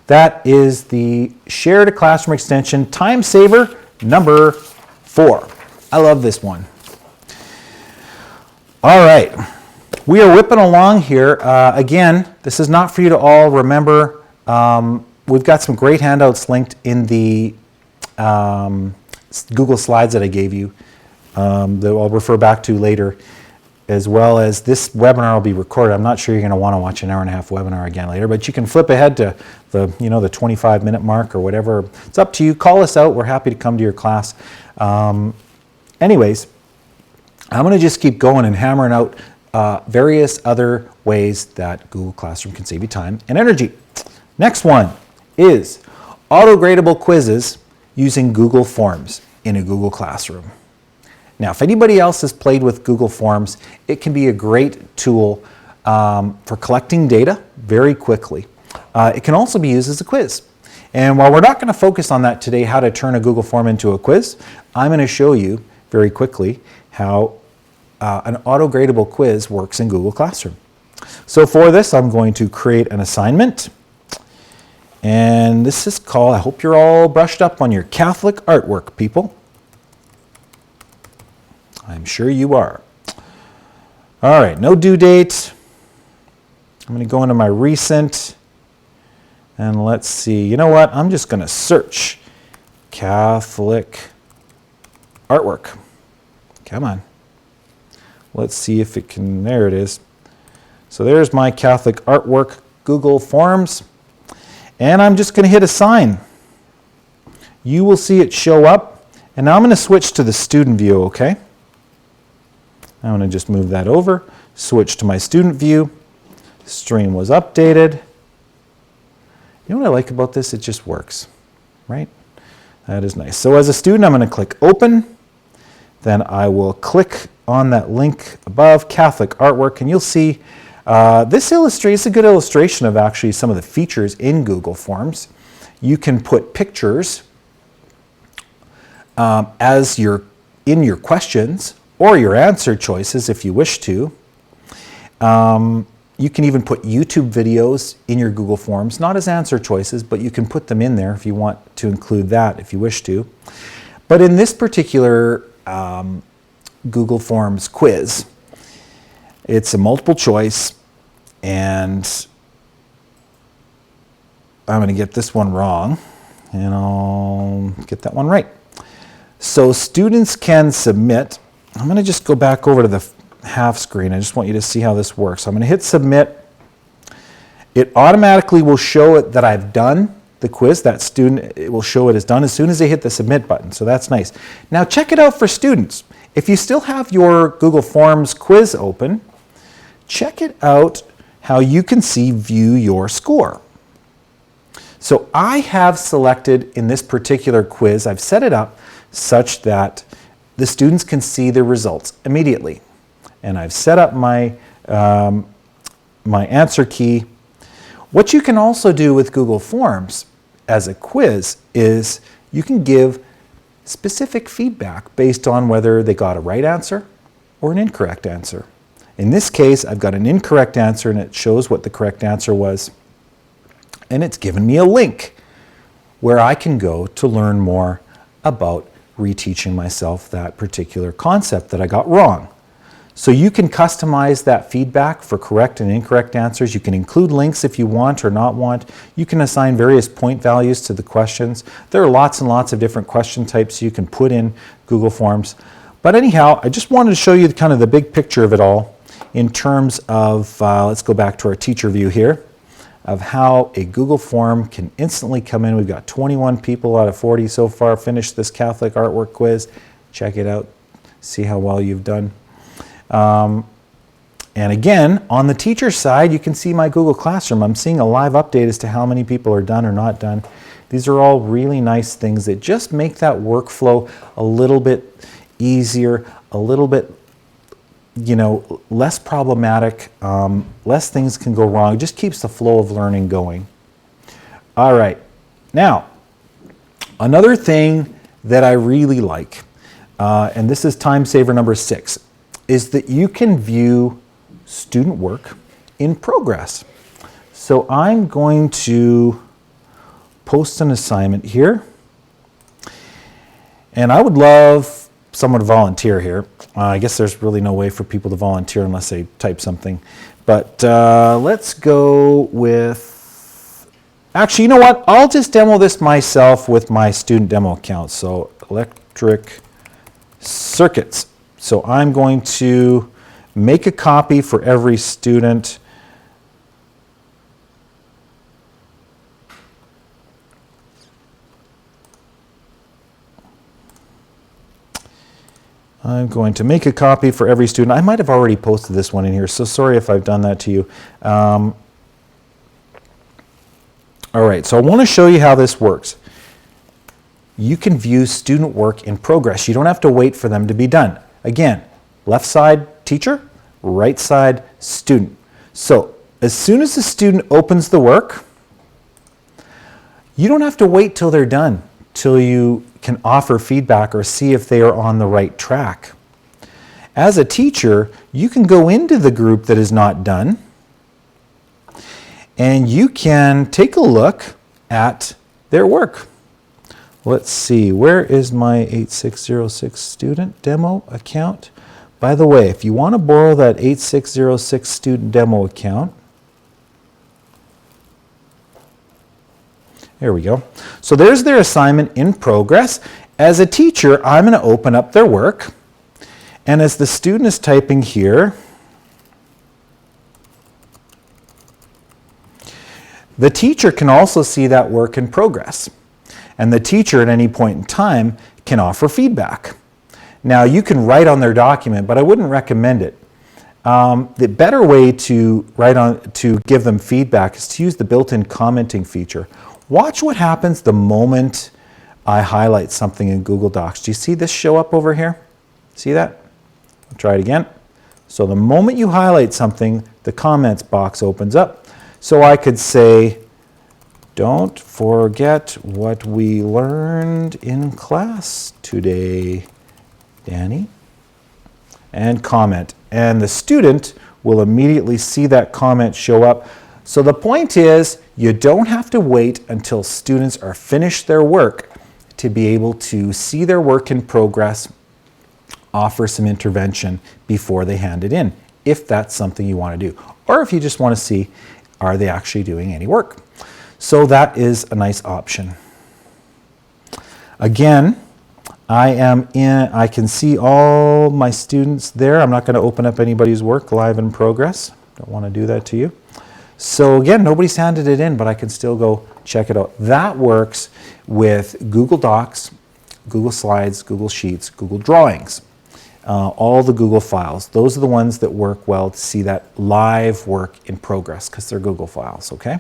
Speaker 1: that is the Share to Classroom extension, time saver number 4. I love this one. All right, we are whipping along here. Again, this is not for you to all remember. We've got some great handouts linked in the Google Slides that I gave you that I'll refer back to later, as well as this webinar will be recorded. I'm not sure you're going to want to watch an hour-and-a-half webinar again later, but you can flip ahead to the 25-minute mark or whatever. It's up to you. Call us out. We're happy to come to your class. Anyways, I'm going to just keep going and hammering out various other ways that Google Classroom can save you time and energy. Next one is auto-gradable quizzes using Google Forms in a Google Classroom. Now, if anybody else has played with Google Forms, it can be a great tool for collecting data very quickly. It can also be used as a quiz. And while we're not going to focus on that today, how to turn a Google Form into a quiz, I'm going to show you very quickly how an auto-gradable quiz works in Google Classroom. So for this, I'm going to create an assignment. And this is called, I hope you're all brushed up on your Catholic artwork, people. I'm sure you are. All right, no due date. I'm going to go into my recent, and let's see. You know what? I'm just going to search Catholic artwork. Come on. Let's see if it can, there it is. So there's my Catholic artwork Google Forms. And I'm just going to hit assign. You will see it show up, And now I'm going to switch to the student view, okay? I'm going to just move that over, switch to my student view. Stream was updated. You know what I like about this? It just works, right? That is nice. So as a student, I'm going to click Open. Then I will click on that link above, Catholic Artwork, and you'll see this illustrates a good illustration of actually some of the features in Google Forms. You can put pictures as in your questions or your answer choices if you wish to. You can even put YouTube videos in your Google Forms, not as answer choices, but you can put them in there if you want to include that if you wish to. But in this particular Google Forms quiz, it's a multiple choice, and I'm going to get this one wrong, and I'll get that one right. So students can submit. I'm going to just go back over to the half screen. I just want you to see how this works. So I'm going to hit submit. It automatically will show it that I've done the quiz. That student, it will show it as done as soon as they hit the submit button. So that's nice. Now check it out for students. If you still have your Google Forms quiz open, check it out how you can see view your score. So I have selected in this particular quiz, I've set it up such that the students can see the results immediately. And I've set up my, my answer key. What you can also do with Google Forms as a quiz is you can give specific feedback based on whether they got a right answer or an incorrect answer. In this case, I've got an incorrect answer and it shows what the correct answer was. And it's given me a link where I can go to learn more about reteaching myself that particular concept that I got wrong. So you can customize that feedback for correct and incorrect answers. You can include links if you want or not want. You can assign various point values to the questions. There are lots and lots of different question types you can put in Google Forms. But anyhow, I just wanted to show you kind of the big picture of it all in terms of, let's go back to our teacher view here, of how a Google form can instantly come in. We've got 21 people out of 40 so far finished this Catholic artwork quiz. Check it out, see how well you've done. And again, on the teacher side, you can see my Google Classroom. I'm seeing a live update as to how many people are done or not done. These are all really nice things that just make that workflow a little bit easier, a little bit, you know, less problematic, less things can go wrong. It just keeps the flow of learning going. All right. Now, another thing that I really like, and this is time saver number 6, is that you can view student work in progress. So I'm going to post an assignment here, and I would love someone to volunteer here. I guess there's really no way for people to volunteer unless they type something. But let's go with, actually, you know what? I'll just demo this myself with my student demo account. So electric circuits. So I'm going to make a copy for every student. I'm going to make a copy for every student. I might have already posted this one in here, so sorry if I've done that to you. All right, so I want to show you how this works. You can view student work in progress. You don't have to wait for them to be done. Again, left side teacher, right side student. So as soon as the student opens the work, you don't have to wait till they're done, till you can offer feedback or see if they are on the right track. As a teacher, you can go into the group that is not done, and you can take a look at their work. Let's see, where is my 8606 student demo account? By the way, if you want to borrow that 8606 student demo account, there we go. So there's their assignment in progress. As a teacher, I'm going to open up their work. And as the student is typing here, the teacher can also see that work in progress. And the teacher at any point in time can offer feedback. Now, you can write on their document, but I wouldn't recommend it. The better way to give them feedback is to use the built-in commenting feature. Watch what happens the moment I highlight something in Google Docs. Do you see this show up over here? See that? I'll try it again. So the moment you highlight something, the comments box opens up. So I could say, don't forget what we learned in class today, Danny, and comment. And the student will immediately see that comment show up. So the point is, you don't have to wait until students are finished their work to be able to see their work in progress, offer some intervention before they hand it in, if that's something you want to do. Or if you just want to see, are they actually doing any work? So that is a nice option. Again, I can see all my students there. I'm not going to open up anybody's work live in progress. Don't want to do that to you. So again, nobody's handed it in, but I can still go check it out. That works with Google Docs, Google Slides, Google Sheets, Google Drawings, all the Google files. Those are the ones that work well to see that live work in progress because they're Google files, okay?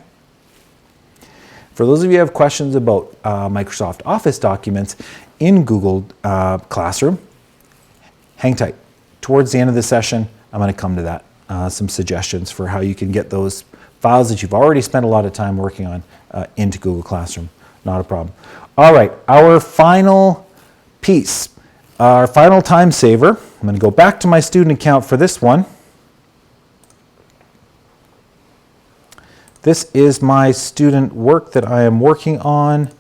Speaker 1: For those of you who have questions about Microsoft Office documents in Google Classroom, hang tight. Towards the end of the session, I'm going to come to that. Some suggestions for how you can get those files that you've already spent a lot of time working on into Google Classroom. Not a problem. All right, our final piece, our final time saver. I'm going to go back to my student account for this one. This is my student work that I am working on.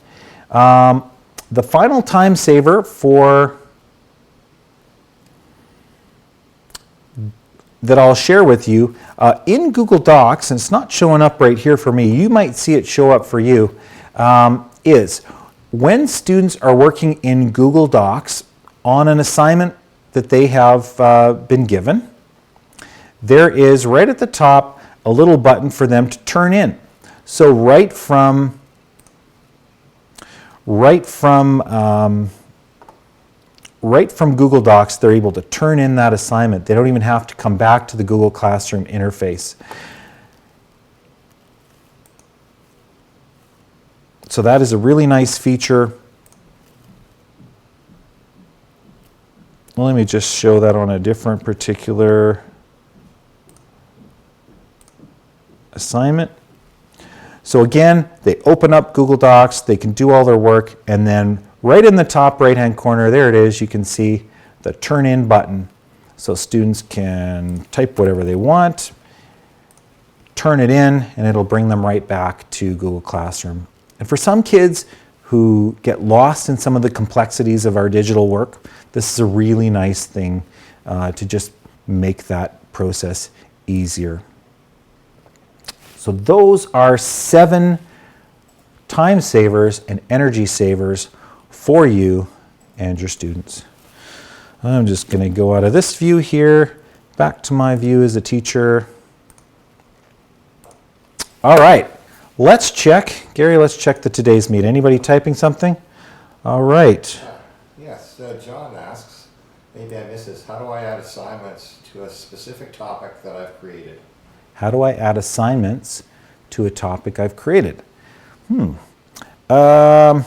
Speaker 1: The final time saver that I'll share with you in Google Docs, and it's not showing up right here for me, you might see it show up for you, is when students are working in Google Docs on an assignment that they have been given, there is right at the top a little button for them to turn in. So right from Google Docs, they're able to turn in that assignment. They don't even have to come back to the Google Classroom interface. So that is a really nice feature. Let me just show that on a different particular assignment. So again, they open up Google Docs, they can do all their work, and then right in the top right-hand corner, there it is, you can see the Turn In button. So students can type whatever they want, turn it in, and it'll bring them right back to Google Classroom. And for some kids who get lost in some of the complexities of our digital work, this is a really nice thing to just make that process easier. So those are 7 time savers and energy savers for you and your students. I'm just going to go out of this view here, back to my view as a teacher. All right, let's check. Gary, let's check the today's meet. Anybody typing something? All right.
Speaker 2: Yes, John asks, maybe I missed this, how do I add assignments to a specific topic that I've created?
Speaker 1: How do I add assignments to a topic I've created? Well,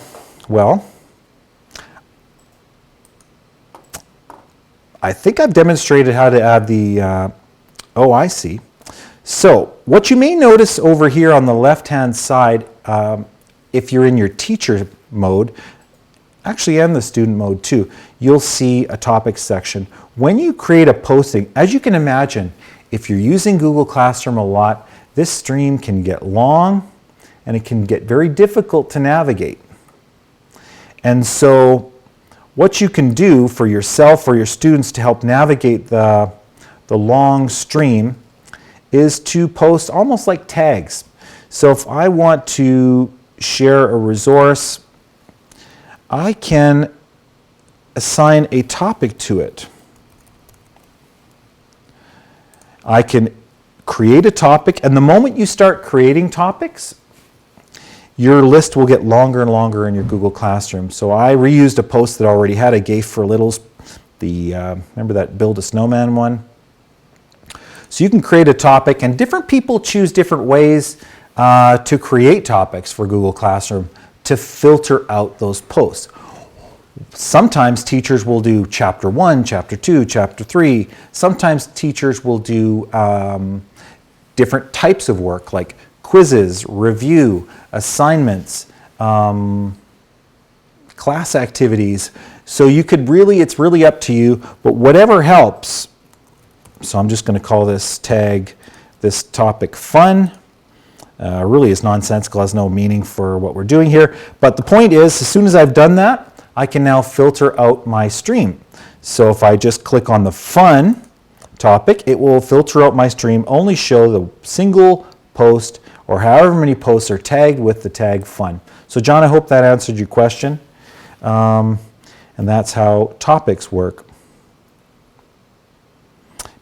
Speaker 1: I think I've demonstrated how to add the, oh, I see. So what you may notice over here on the left-hand side, if you're in your teacher mode, actually and the student mode too, you'll see a topics section. When you create a posting, as you can imagine, if you're using Google Classroom a lot, this stream can get long and it can get very difficult to navigate. And so what you can do for yourself or your students to help navigate the long stream is to post almost like tags. So if I want to share a resource, I can assign a topic to it. I can create a topic, and the moment you start creating topics, your list will get longer and longer in your Google Classroom. So I reused a post that already had a GAFE for Littles, remember that Build a Snowman one? So you can create a topic, and different people choose different ways to create topics for Google Classroom to filter out those posts. Sometimes teachers will do chapter 1, chapter 2, chapter 3. Sometimes teachers will do different types of work like quizzes, review, assignments, class activities. So you could really, it's really up to you, but whatever helps. So I'm just going to call this tag, this topic fun. Really is nonsensical, has no meaning for what we're doing here. But the point is, as soon as I've done that, I can now filter out my stream. So if I just click on the fun topic, it will filter out my stream, only show the single post or however many posts are tagged with the tag fun. So John, I hope that answered your question. And that's how topics work.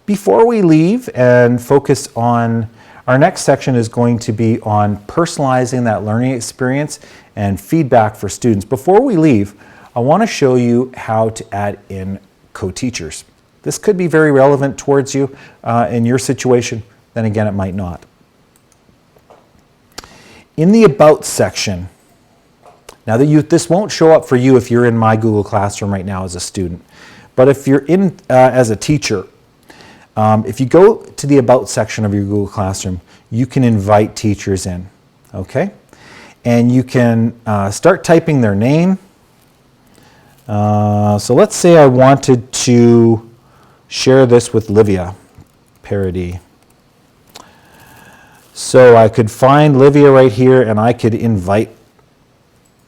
Speaker 1: Before we leave and focus on, our next section is going to be on personalizing that learning experience and feedback for students. Before we leave, I want to show you how to add in co-teachers. This could be very relevant towards you in your situation, then again it might not. In the About section, now this won't show up for you if you're in my Google Classroom right now as a student, but if you're in as a teacher, if you go to the About section of your Google Classroom, you can invite teachers in, okay? And you can start typing their name. So let's say I wanted to share this with Livia, parody. So I could find Livia right here and I could invite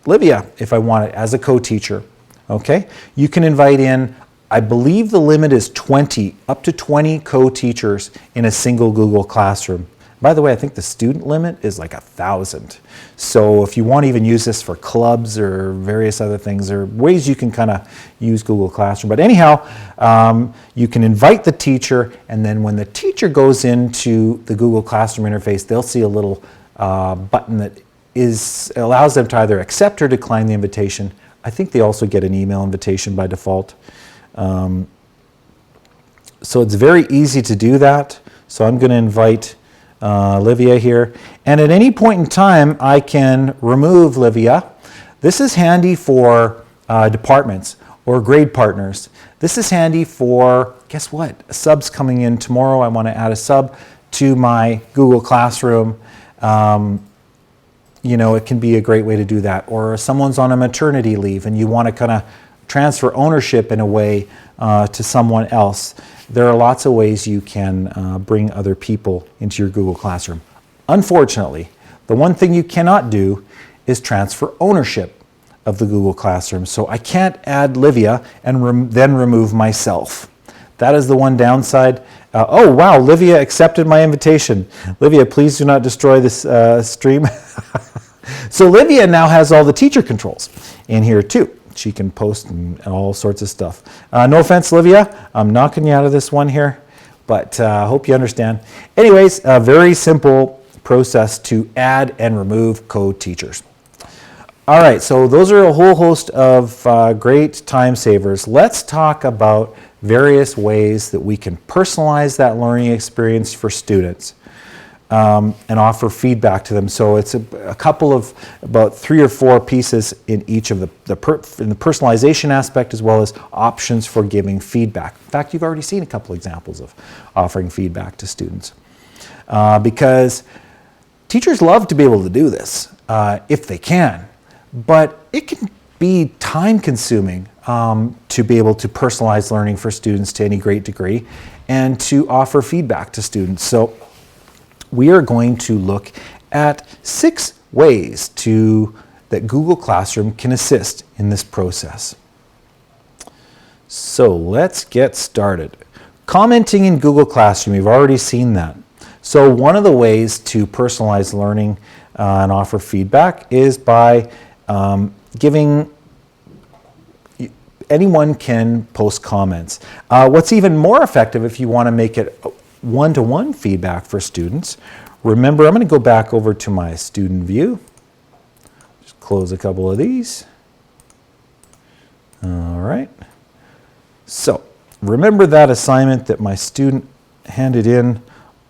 Speaker 1: Livia if I wanted as a co-teacher, okay? You can invite in, I believe the limit is 20, up to 20 co-teachers in a single Google Classroom. By the way, I think the student limit is like 1,000. So if you want to even use this for clubs or various other things, there are ways you can kind of use Google Classroom. But anyhow, you can invite the teacher, and then when the teacher goes into the Google Classroom interface, they'll see a little button that allows them to either accept or decline the invitation. I think they also get an email invitation by default. So it's very easy to do that. So I'm going to invite Livia here, and at any point in time I can remove Livia. This is handy for departments or grade partners. This is handy for, guess what, subs coming in tomorrow. I want to add a sub to my Google Classroom. You know, it can be a great way to do that. Or someone's on a maternity leave and you want to kind of transfer ownership in a way to someone else. There are lots of ways you can bring other people into your Google Classroom. Unfortunately, the one thing you cannot do is transfer ownership of the Google Classroom. So I can't add Livia and then remove myself. That is the one downside. Oh wow, Livia accepted my invitation. Livia, please do not destroy this stream. So Livia now has all the teacher controls in here too. She can post and all sorts of stuff. No offense, Livia. I'm knocking you out of this one here, but I hope you understand. Anyways, a very simple process to add and remove co-teachers. All right, so those are a whole host of great time savers. Let's talk about various ways that we can personalize that learning experience for students. And offer feedback to them. So it's a couple of about 3 or 4 pieces in each of in the personalization aspect, as well as options for giving feedback. In fact, you've already seen a couple examples of offering feedback to students. Because teachers love to be able to do this if they can, but it can be time consuming to be able to personalize learning for students to any great degree and to offer feedback to students. So we are going to look at 6 ways that Google Classroom can assist in this process. So let's get started. Commenting in Google Classroom, you've already seen that. So one of the ways to personalize learning and offer feedback is by anyone can post comments. What's even more effective if you want to make it one-to-one feedback for students. Remember, I'm going to go back over to my student view. Just close a couple of these. All right. So remember that assignment that my student handed in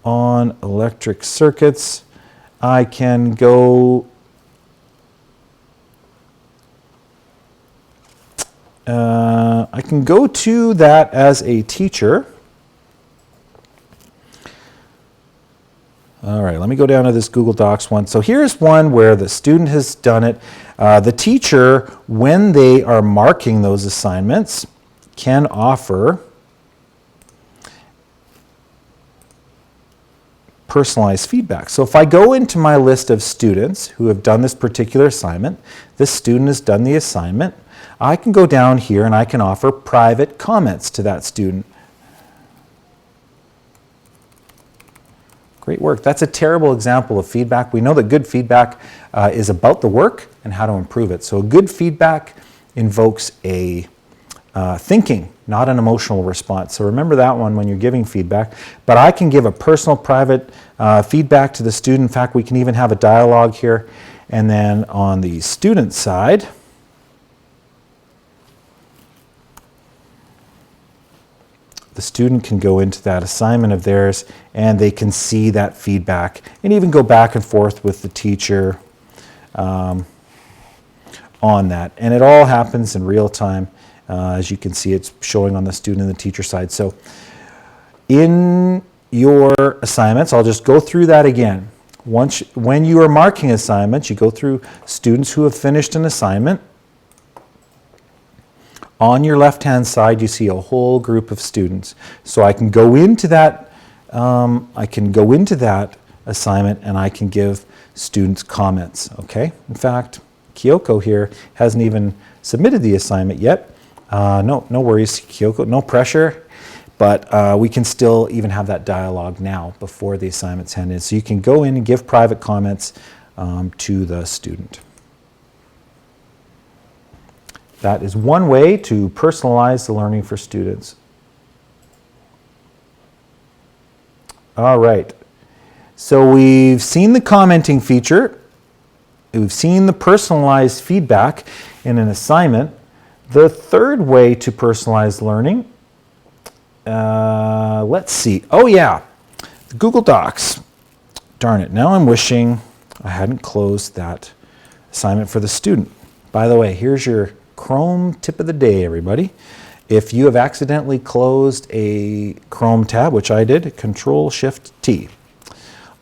Speaker 1: on electric circuits. I can go to that as a teacher. All right, let me go down to this Google Docs one. So here's one where the student has done it. The teacher, when they are marking those assignments, can offer personalized feedback. So if I go into my list of students who have done this particular assignment, this student has done the assignment, I can go down here and I can offer private comments to that student. Great work. That's a terrible example of feedback. We know that good feedback is about the work and how to improve it. So good feedback invokes a thinking, not an emotional response. So remember that one when you're giving feedback. But I can give a personal, private feedback to the student. In fact, we can even have a dialogue here. And then on the student side, the student can go into that assignment of theirs and they can see that feedback and even go back and forth with the teacher on that. And it all happens in real time. As you can see, it's showing on the student and the teacher side. So in your assignments, I'll just go through that again. When you are marking assignments, you go through students who have finished an assignment. On your left-hand side, you see a whole group of students. So I can go into that. Assignment, and I can give students comments. Okay. In fact, Kyoko here hasn't even submitted the assignment yet. No worries, Kyoko. No pressure. But we can still even have that dialogue now before the assignment's handed. So you can go in and give private comments to the student. That is one way to personalize the learning for students. All right. So we've seen the commenting feature. We've seen the personalized feedback in an assignment. The third way to personalize learning, let's see. Oh yeah, Google Docs. Darn it, now I'm wishing I hadn't closed that assignment for the student. By the way, here's your Chrome tip of the day, everybody. If you have accidentally closed a Chrome tab, which I did, Control-Shift-T.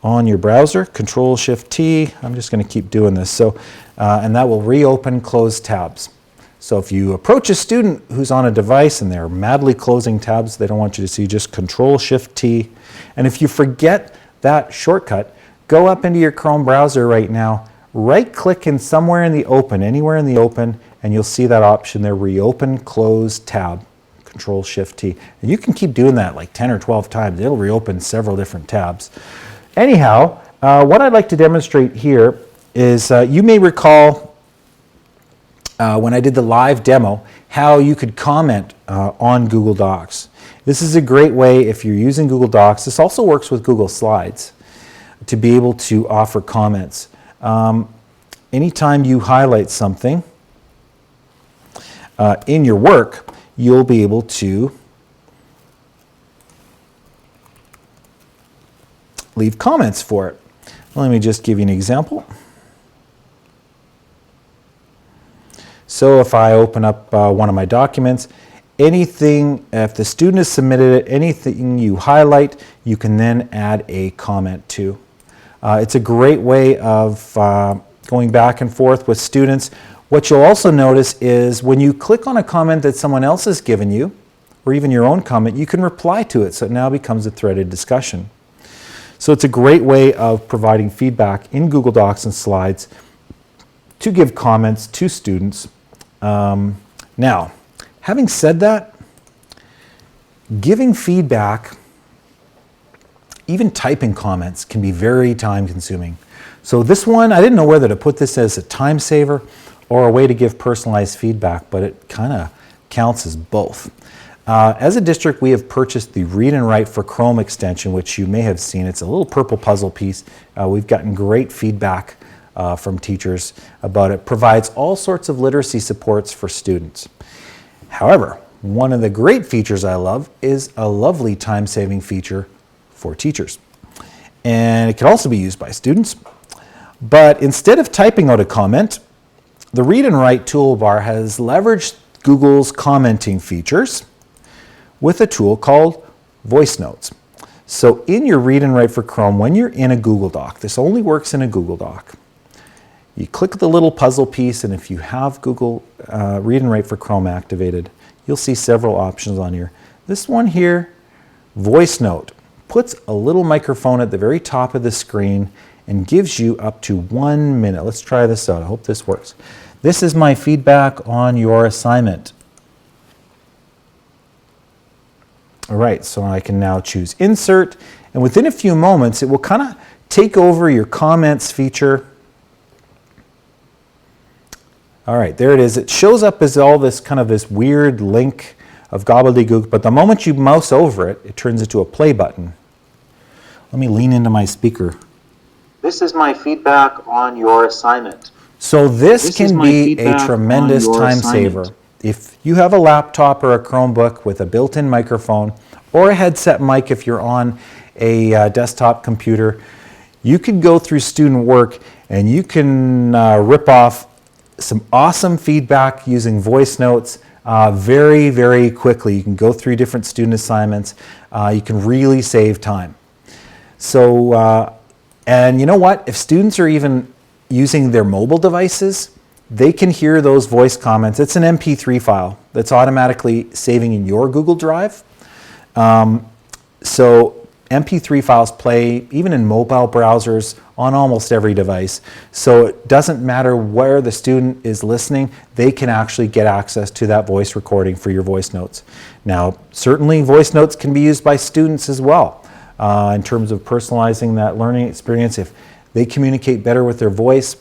Speaker 1: On your browser, Control-Shift-T. I'm just going to keep doing this. So, and that will reopen closed tabs. So if you approach a student who's on a device and they're madly closing tabs they don't want you to see, just Control-Shift-T. And if you forget that shortcut, go up into your Chrome browser right now, right-click in somewhere in the open, anywhere in the open, and you'll see that option there, Reopen Closed Tab, Control-Shift-T. And you can keep doing that like 10 or 12 times. It'll reopen several different tabs. Anyhow, what I'd like to demonstrate here is you may recall when I did the live demo how you could comment on Google Docs. This is a great way if you're using Google Docs. This also works with Google Slides to be able to offer comments. Anytime you highlight something in your work, you'll be able to leave comments for it. Let me just give you an example. So if I open up one of my documents, anything, if the student has submitted it, anything you highlight, you can then add a comment to. It's a great way of going back and forth with students. What you'll also notice is when you click on a comment that someone else has given you, or even your own comment, you can reply to it, so it now becomes a threaded discussion. So it's a great way of providing feedback in Google Docs and Slides to give comments to students. Now, having said that, giving feedback, even typing comments, can be very time consuming. So this one, I didn't know whether to put this as a time saver or a way to give personalized feedback, but it kind of counts as both. As a district, we have purchased the Read and Write for Chrome extension, which you may have seen. It's a little purple puzzle piece. We've gotten great feedback from teachers about it. Provides all sorts of literacy supports for students. However, one of the great features I love is a lovely time-saving feature for teachers. And it can also be used by students. But instead of typing out a comment, the Read and Write toolbar has leveraged Google's commenting features with a tool called Voice Notes. So in your Read and Write for Chrome, when you're in a Google Doc, this only works in a Google Doc. You click the little puzzle piece, and if you have Google Read and Write for Chrome activated, you'll see several options on here. This one here, Voice Note, puts a little microphone at the very top of the screen and gives you up to 1 minute. Let's try this out. I hope this works. This is my feedback on your assignment. All right, so I can now choose Insert, and within a few moments, it will kind of take over your comments feature. All right, there it is. It shows up as all this kind of this weird link of gobbledygook, but the moment you mouse over it, it turns into a play button. Let me lean into my speaker.
Speaker 3: This is my feedback on your assignment.
Speaker 1: So this can be a tremendous time saver. If you have a laptop or a Chromebook with a built-in microphone or a headset mic if you're on a desktop computer, you can go through student work and you can rip off some awesome feedback using voice notes very, very quickly. You can go through different student assignments. You can really save time. So, and you know what? If students are even using their mobile devices, they can hear those voice comments. It's an MP3 file that's automatically saving in your Google Drive. So MP3 files play even in mobile browsers on almost every device. So it doesn't matter where the student is listening, they can actually get access to that voice recording for your voice notes. Now, certainly voice notes can be used by students as well in terms of personalizing that learning experience. If they communicate better with their voice,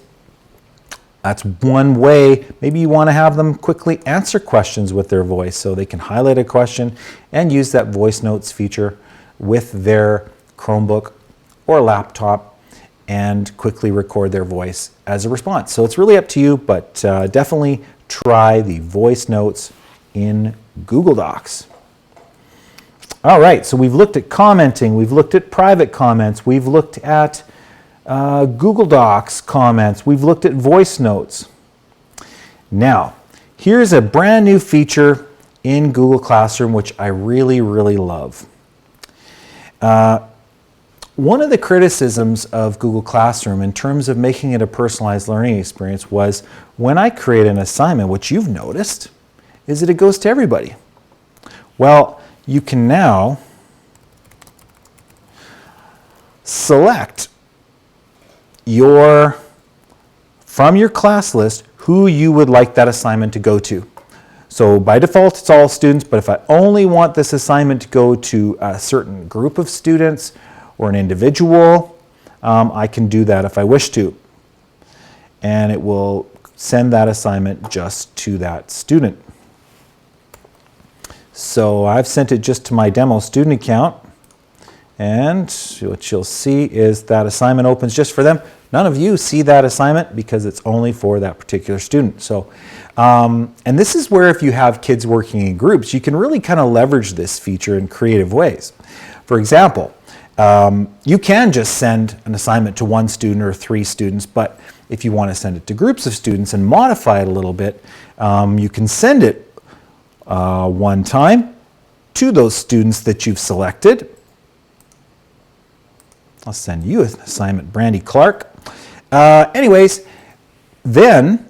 Speaker 1: that's one way. Maybe you want to have them quickly answer questions with their voice so they can highlight a question and use that voice notes feature with their Chromebook or laptop and quickly record their voice as a response. So it's really up to you, but definitely try the voice notes in Google Docs. All right, so we've looked at commenting, we've looked at private comments, we've looked at Google Docs comments, we've looked at voice notes. Now, here's a brand new feature in Google Classroom which I really, really love. One of the criticisms of Google Classroom in terms of making it a personalized learning experience was when I create an assignment, what you've noticed is that it goes to everybody. Well, you can now select from your class list who you would like that assignment to go to. So by default, it's all students, but if I only want this assignment to go to a certain group of students or an individual, I can do that if I wish to. And it will send that assignment just to that student. So I've sent it just to my demo student account, and what you'll see is that assignment opens just for them. None of you see that assignment because it's only for that particular student. So, and this is where if you have kids working in groups, you can really kind of leverage this feature in creative ways. For example, you can just send an assignment to one student or 3 students, but if you want to send it to groups of students and modify it a little bit, you can send it one time to those students that you've selected. I'll send you an assignment, Brandy Clark. Anyways, then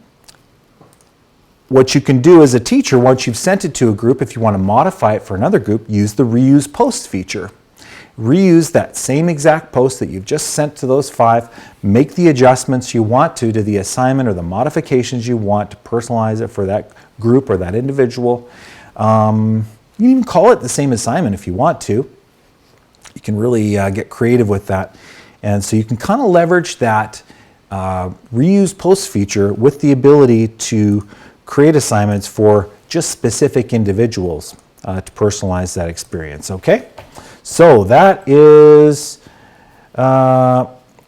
Speaker 1: what you can do as a teacher, once you've sent it to a group, if you want to modify it for another group, use the reuse post feature. Reuse that same exact post that you've just sent to those 5, make the adjustments you want to the assignment or the modifications you want to personalize it for that group or that individual. You can even call it the same assignment if you want to. You can really get creative with that. And so you can kind of leverage that reuse post feature with the ability to create assignments for just specific individuals to personalize that experience, okay? So that is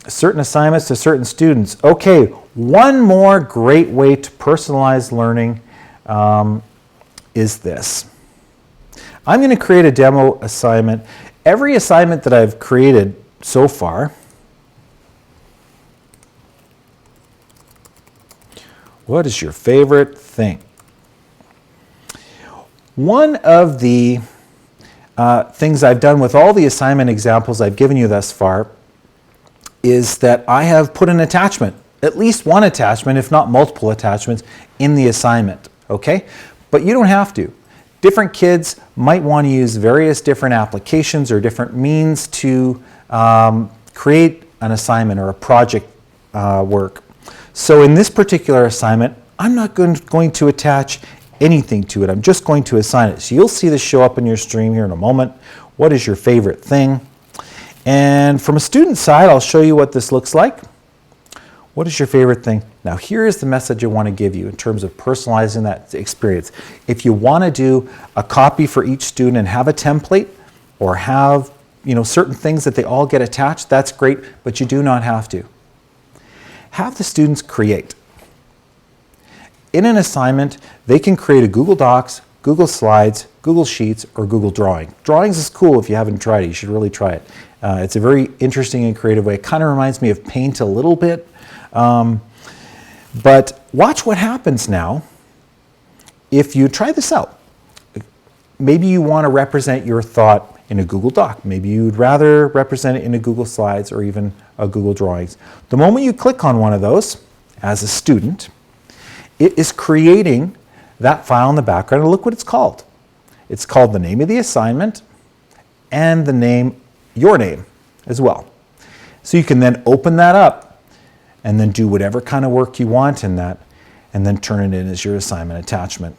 Speaker 1: certain assignments to certain students. Okay, one more great way to personalize learning is this. I'm going to create a demo assignment. Every assignment that I've created so far, what is your favorite thing? One of the things I've done with all the assignment examples I've given you thus far is that I have put an attachment, at least one attachment, if not multiple attachments, in the assignment, okay? But you don't have to. Different kids might want to use various different applications or different means to create an assignment or a project work. So in this particular assignment, I'm not going to attach anything to it. I'm just going to assign it. So you'll see this show up in your stream here in a moment. What is your favorite thing? And from a student side, I'll show you what this looks like. What is your favorite thing? Now here is the message I want to give you in terms of personalizing that experience. If you want to do a copy for each student and have a template or have certain things that they all get attached, that's great, but you do not have to. Have the students create. In an assignment, they can create a Google Docs, Google Slides, Google Sheets, or Google Drawing. Drawings is cool if you haven't tried it. You should really try it. It's a very interesting and creative way. It kind of reminds me of Paint a little bit. But watch what happens now if you try this out. Maybe you want to represent your thought in a Google Doc. Maybe you'd rather represent it in a Google Slides or even a Google Drawings. The moment you click on one of those as a student, it is creating that file in the background, and look what it's called. It's called the name of the assignment and the name, your name as well. So you can then open that up and then do whatever kind of work you want in that and then turn it in as your assignment attachment.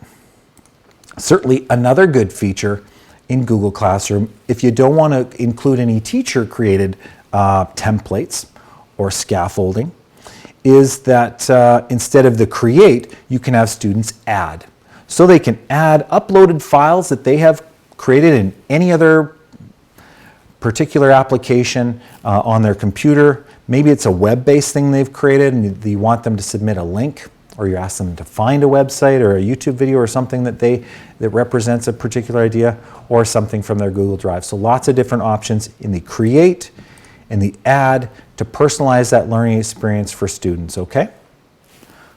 Speaker 1: Certainly another good feature in Google Classroom, if you don't want to include any teacher-created templates or scaffolding, is that instead of the create, you can have students add. So they can add uploaded files that they have created in any other particular application on their computer. Maybe it's a web-based thing they've created and you want them to submit a link, or you ask them to find a website or a YouTube video or something that represents a particular idea, or something from their Google Drive. So lots of different options in the create and the add to personalize that learning experience for students, okay?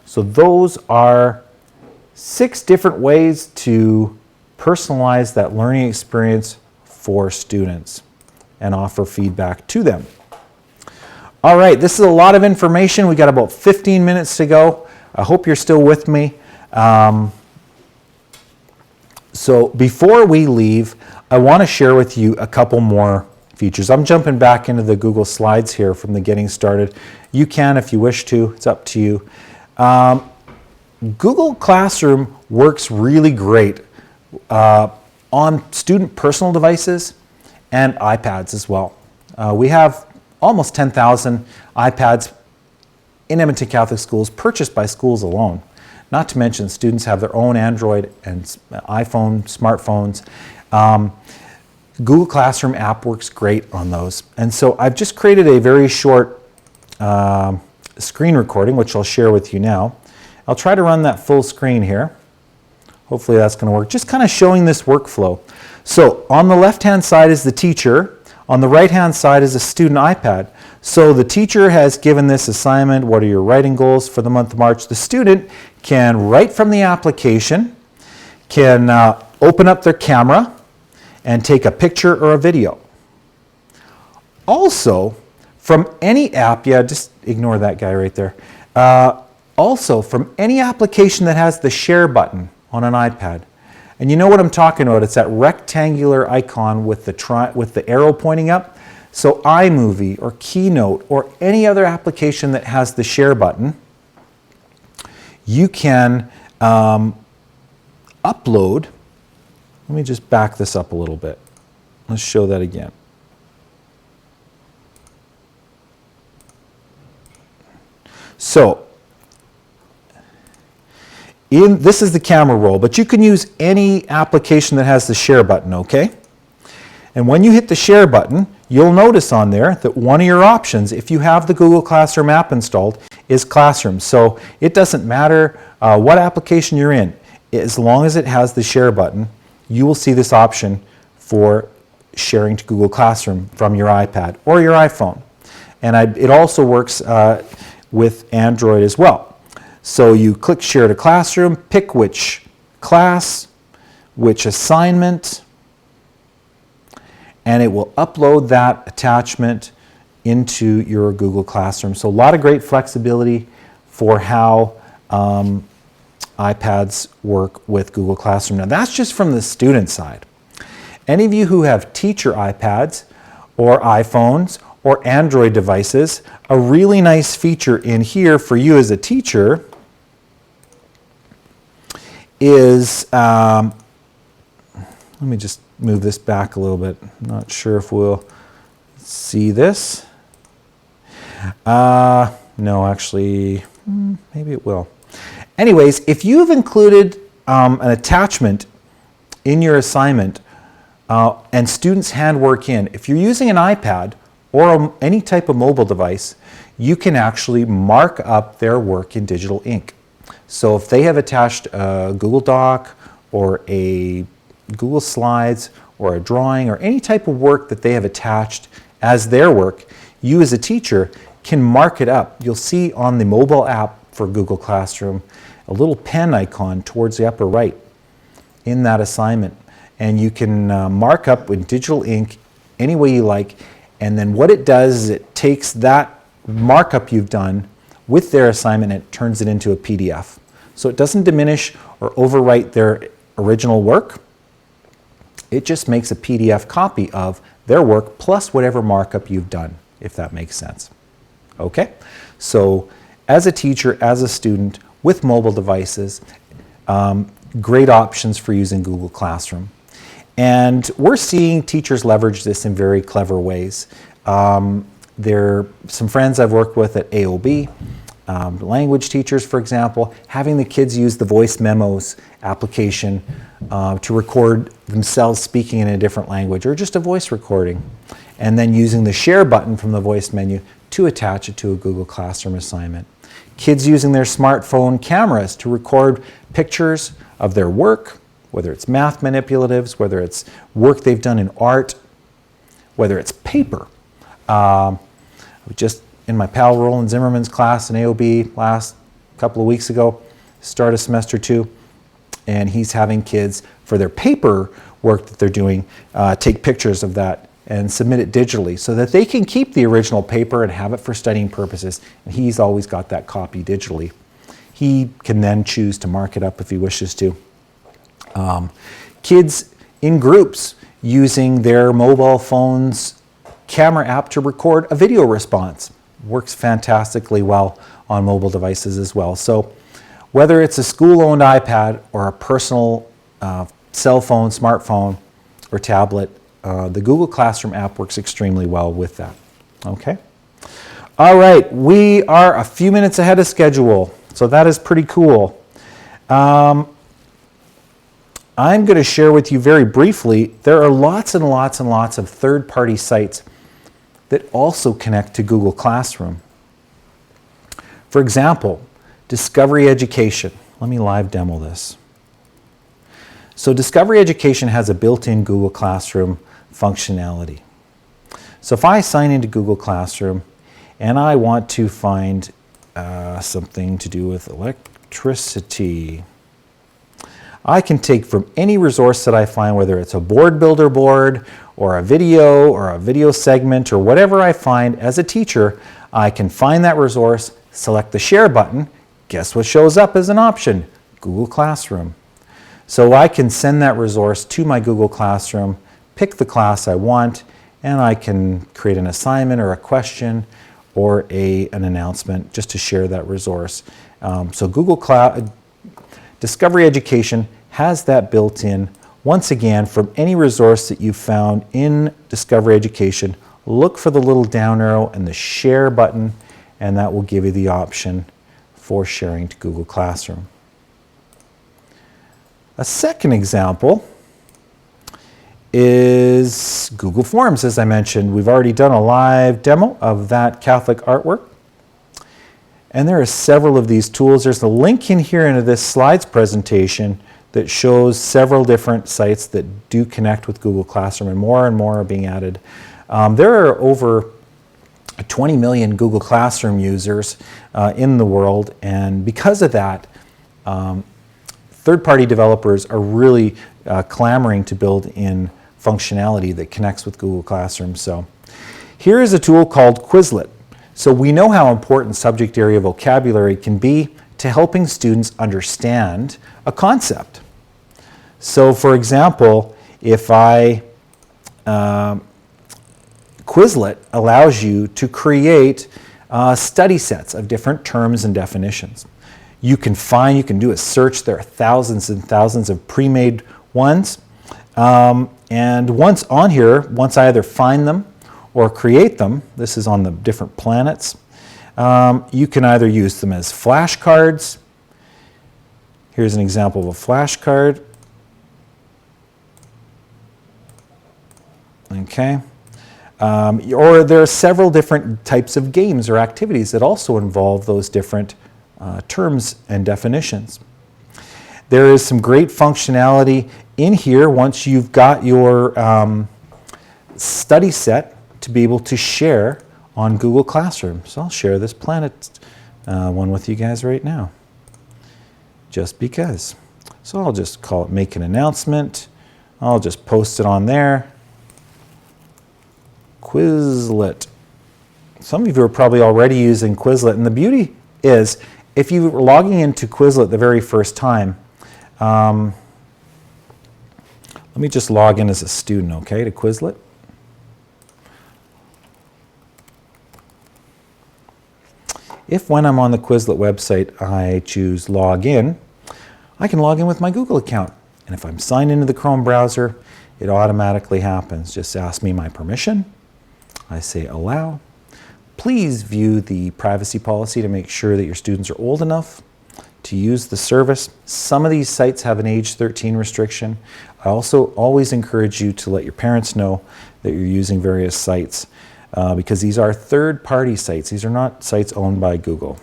Speaker 1: So those are 6 different ways to personalize that learning experience for students and offer feedback to them. All right, this is a lot of information. We got about 15 minutes to go. I hope you're still with me. So before we leave, I want to share with you a couple more features. I'm jumping back into the Google Slides here from the getting started. You can if you wish to, it's up to you. Google Classroom works really great on student personal devices and iPads as well. We have almost 10,000 iPads in Edmonton Catholic schools purchased by schools alone. Not to mention students have their own Android and iPhone, smartphones. Google Classroom app works great on those. And so I've just created a very short screen recording, which I'll share with you now. I'll try to run that full screen here. Hopefully that's going to work. Just kind of showing this workflow. So on the left-hand side is the teacher. On the right-hand side is a student iPad. So the teacher has given this assignment, what are your writing goals for the month of March? The student can write from the application, can open up their camera and take a picture or a video. Also, from any app, yeah, just ignore that guy right there. Also, from any application that has the share button on an iPad. And you know what I'm talking about, it's that rectangular icon with the arrow pointing up. So iMovie or Keynote or any other application that has the share button, you can upload. Let me just back this up a little bit. Let's show that again. So, this is the camera roll, but you can use any application that has the share button, okay? And when you hit the share button, you'll notice on there that one of your options, if you have the Google Classroom app installed, is Classroom. So it doesn't matter what application you're in, as long as it has the share button, you will see this option for sharing to Google Classroom from your iPad or your iPhone. And it also works with Android as well. So you click Share to Classroom, pick which class, which assignment, and it will upload that attachment into your Google Classroom. So a lot of great flexibility for how iPads work with Google Classroom. Now that's just from the student side. Any of you who have teacher iPads or iPhones or Android devices, a really nice feature in here for you as a teacher is, let me just move this back a little bit. I'm not sure if we'll see this. No, actually, maybe it will. Anyways, if you've included an attachment in your assignment and students hand work in, if you're using an iPad or any type of mobile device, you can actually mark up their work in digital ink. So if they have attached a Google Doc or a Google Slides or a drawing or any type of work that they have attached as their work, you as a teacher can mark it up. You'll see on the mobile app for Google Classroom a little pen icon towards the upper right in that assignment. And you can mark up with digital ink any way you like. And then what it does is it takes that markup you've done with their assignment and it turns it into a PDF. So it doesn't diminish or overwrite their original work. It just makes a PDF copy of their work plus whatever markup you've done, if that makes sense. Okay? So as a teacher, as a student, with mobile devices, great options for using Google Classroom. And we're seeing teachers leverage this in very clever ways. There are some friends I've worked with at AOB, language teachers, for example, having the kids use the voice memos application to record themselves speaking in a different language or just a voice recording, and then using the share button from the voice menu to attach it to a Google Classroom assignment. Kids using their smartphone cameras to record pictures of their work, whether it's math manipulatives, whether it's work they've done in art, whether it's paper. Just in my pal Roland Zimmerman's class in AOB last couple of weeks ago, start of semester 2, and he's having kids for their paper work that they're doing take pictures of that and submit it digitally so that they can keep the original paper and have it for studying purposes. And he's always got that copy digitally. He can then choose to mark it up if he wishes to. Kids in groups using their mobile phone's camera app to record a video response. Works fantastically well on mobile devices as well. So whether it's a school-owned iPad or a personal cell phone, smartphone, or tablet, the Google Classroom app works extremely well with that. Okay? All right, we are a few minutes ahead of schedule, so that is pretty cool. I'm going to share with you very briefly, there are lots and lots and lots of third-party sites that also connect to Google Classroom. For example, Discovery Education. Let me live demo this. So Discovery Education has a built-in Google Classroom functionality. So if I sign into Google Classroom and I want to find something to do with electricity, I can take from any resource that I find, whether it's a board builder board or a video segment or whatever I find as a teacher, I can find that resource, select the share button. Guess what shows up as an option? Google Classroom. So I can send that resource to my Google Classroom, pick the class I want, and I can create an assignment or a question or an announcement just to share that resource. So Discovery Education has that built in. Once again, from any resource that you found in Discovery Education, look for the little down arrow and the share button, and that will give you the option for sharing to Google Classroom. A second example is Google Forms, as I mentioned. We've already done a live demo of that Catholic artwork. And there are several of these tools. There's a link in here into this slides presentation that shows several different sites that do connect with Google Classroom, and more are being added. There are over 20 million Google Classroom users in the world, and because of that, third-party developers are really clamoring to build in functionality that connects with Google Classroom. So here is a tool called Quizlet. So we know how important subject area vocabulary can be to helping students understand a concept. So for example, if Quizlet allows you to create study sets of different terms and definitions. You can do a search. There are thousands and thousands of pre-made ones. And once on here, once I either find them or create them, this is on the different planets, you can either use them as flashcards. Here's an example of a flashcard. Okay. Or there are several different types of games or activities that also involve those different terms and definitions. There is some great functionality in here once you've got your study set to be able to share on Google Classroom. So I'll share this planet one with you guys right now, just because. So I'll just call it Make an Announcement. I'll just post it on there. Quizlet. Some of you are probably already using Quizlet, and the beauty is if you were logging into Quizlet the very first time, let me just log in as a student, okay, to Quizlet. If when I'm on the Quizlet website I choose log in, I can log in with my Google account. And if I'm signed into the Chrome browser, it automatically happens. Just ask me my permission. I say allow. Please view the privacy policy to make sure that your students are old enough to use the service. Some of these sites have an age 13 restriction. I also always encourage you to let your parents know that you're using various sites because these are third-party sites. These are not sites owned by Google.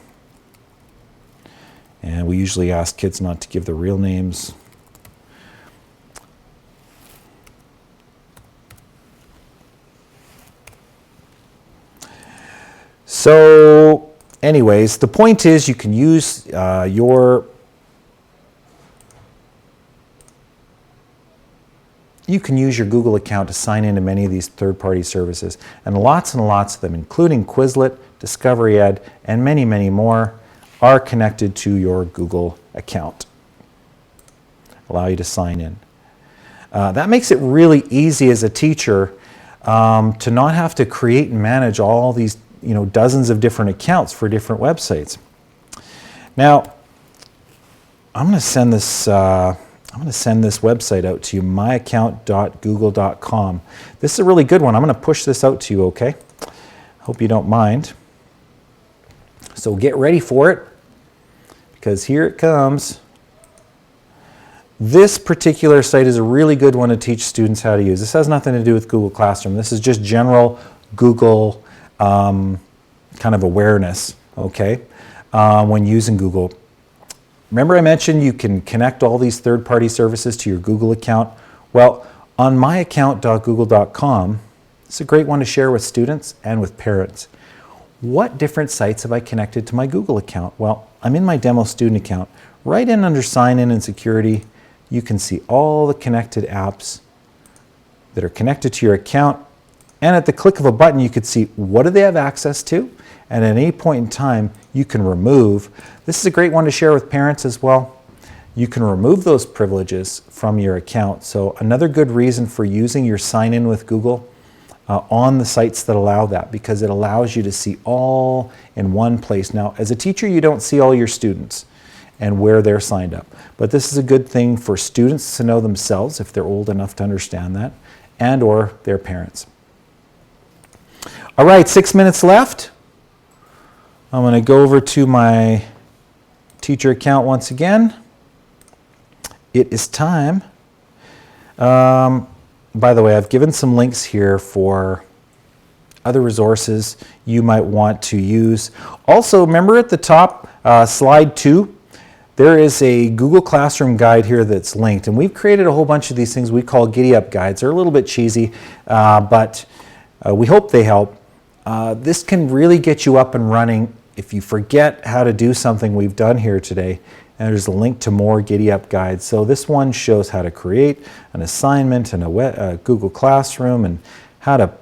Speaker 1: And we usually ask kids not to give their real names. So anyways, the point is you can use your Google account to sign into many of these third-party services, and lots of them, including Quizlet, Discovery Ed, and many, many more, are connected to your Google account. Allow you to sign in. That makes it really easy as a teacher to not have to create and manage all these dozens of different accounts for different websites. Now, I'm going to send this website out to you, myaccount.google.com. This is a really good one. I'm going to push this out to you, okay? Hope you don't mind. So get ready for it, because here it comes. This particular site is a really good one to teach students how to use. This has nothing to do with Google Classroom. This is just general Google kind of awareness, okay, when using Google. Remember I mentioned you can connect all these third-party services to your Google account? Well, on myaccount.google.com, it's a great one to share with students and with parents. What different sites have I connected to my Google account? Well, I'm in my demo student account. Right in under sign in and security, you can see all the connected apps that are connected to your account. And at the click of a button, you could see what do they have access to, and at any point in time, you can remove. This is a great one to share with parents as well. You can remove those privileges from your account. So another good reason for using your sign-in with Google on the sites that allow that, because it allows you to see all in one place. Now, as a teacher, you don't see all your students and where they're signed up. But this is a good thing for students to know themselves if they're old enough to understand that, and or their parents. All right, 6 minutes left. I'm going to go over to my teacher account once again. It is time. by the way, I've given some links here for other resources you might want to use. Also, remember at the top, slide 2, there is a Google Classroom guide here that's linked, and we've created a whole bunch of these things we call Giddy Up guides. They're a little bit cheesy, but we hope they help. This can really get you up and running if you forget how to do something we've done here today. And there's a link to more Giddy Up guides. So this one shows how to create an assignment in a Google Classroom and how to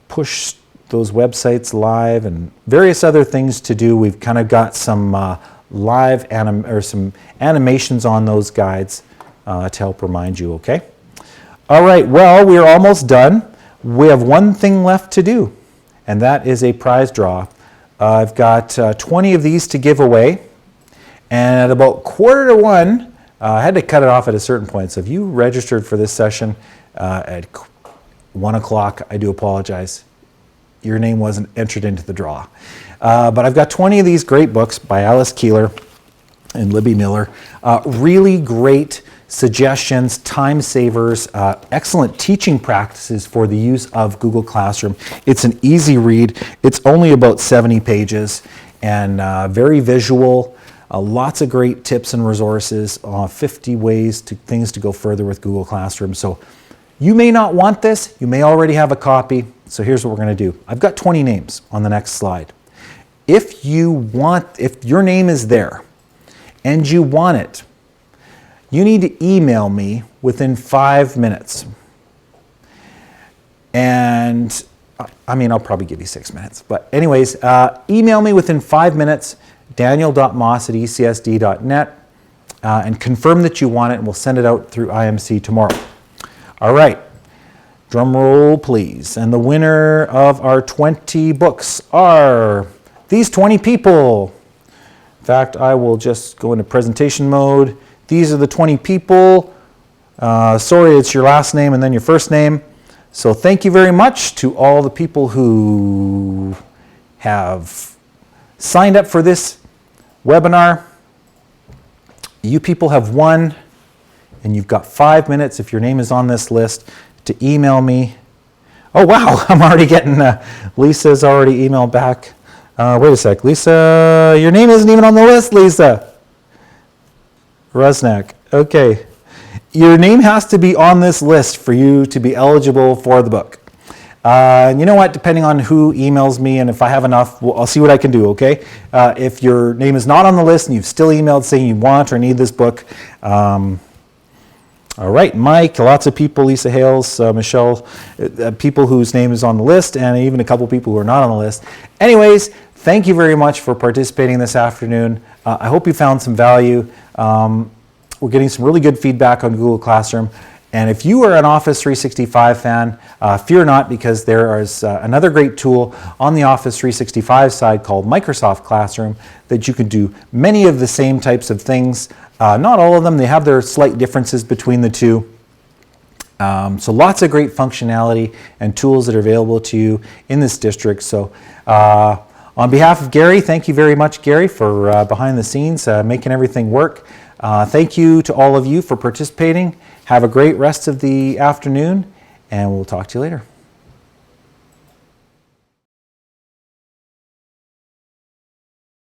Speaker 1: push those websites live and various other things to do. We've kind of got some some animations on those guides to help remind you, okay? All right, well, we're almost done. We have one thing left to do, and that is a prize draw. I've got 20 of these to give away, and at about 1:45, I had to cut it off at a certain point, so if you registered for this session at 1 o'clock, I do apologize. Your name wasn't entered into the draw. But I've got 20 of these great books by Alice Keeler and Libby Miller. Really great suggestions, time savers, excellent teaching practices for the use of Google Classroom. It's an easy read. It's only about 70 pages and very visual. Lots of great tips and resources, 50 things to go further with Google Classroom. So you may not want this. You may already have a copy. So here's what we're going to do. I've got 20 names on the next slide. If your name is there and you want it, you need to email me within 5 minutes. And I mean, I'll probably give you 6 minutes. But anyways, email me within 5 minutes, daniel.moss@ecsd.net, and confirm that you want it, and we'll send it out through IMC tomorrow. All right. Drum roll, please. And the winner of our 20 books are these 20 people. In fact, I will just go into presentation mode. These are the 20 people. Sorry, it's your last name and then your first name. So thank you very much to all the people who have signed up for this webinar. You people have won, and you've got 5 minutes if your name is on this list to email me. Oh wow, I'm already getting, Lisa's already emailed back. Wait a sec, Lisa, your name isn't even on the list, Lisa. Rusnak, okay. Your name has to be on this list for you to be eligible for the book. You know what, depending on who emails me and if I have enough, I'll see what I can do, okay? If your name is not on the list and you've still emailed saying you want or need this book, all right, Mike, lots of people, Lisa Hales, Michelle, people whose name is on the list, and even a couple people who are not on the list. Anyways, thank you very much for participating this afternoon. I hope you found some value. We're getting some really good feedback on Google Classroom. And if you are an Office 365 fan, fear not, because there is another great tool on the Office 365 side called Microsoft Classroom that you can do many of the same types of things. Not all of them. They have their slight differences between the two. So lots of great functionality and tools that are available to you in this district. So on behalf of Gary, thank you very much, Gary, for behind the scenes, making everything work. Thank you to all of you for participating. Have a great rest of the afternoon, and we'll talk to you later.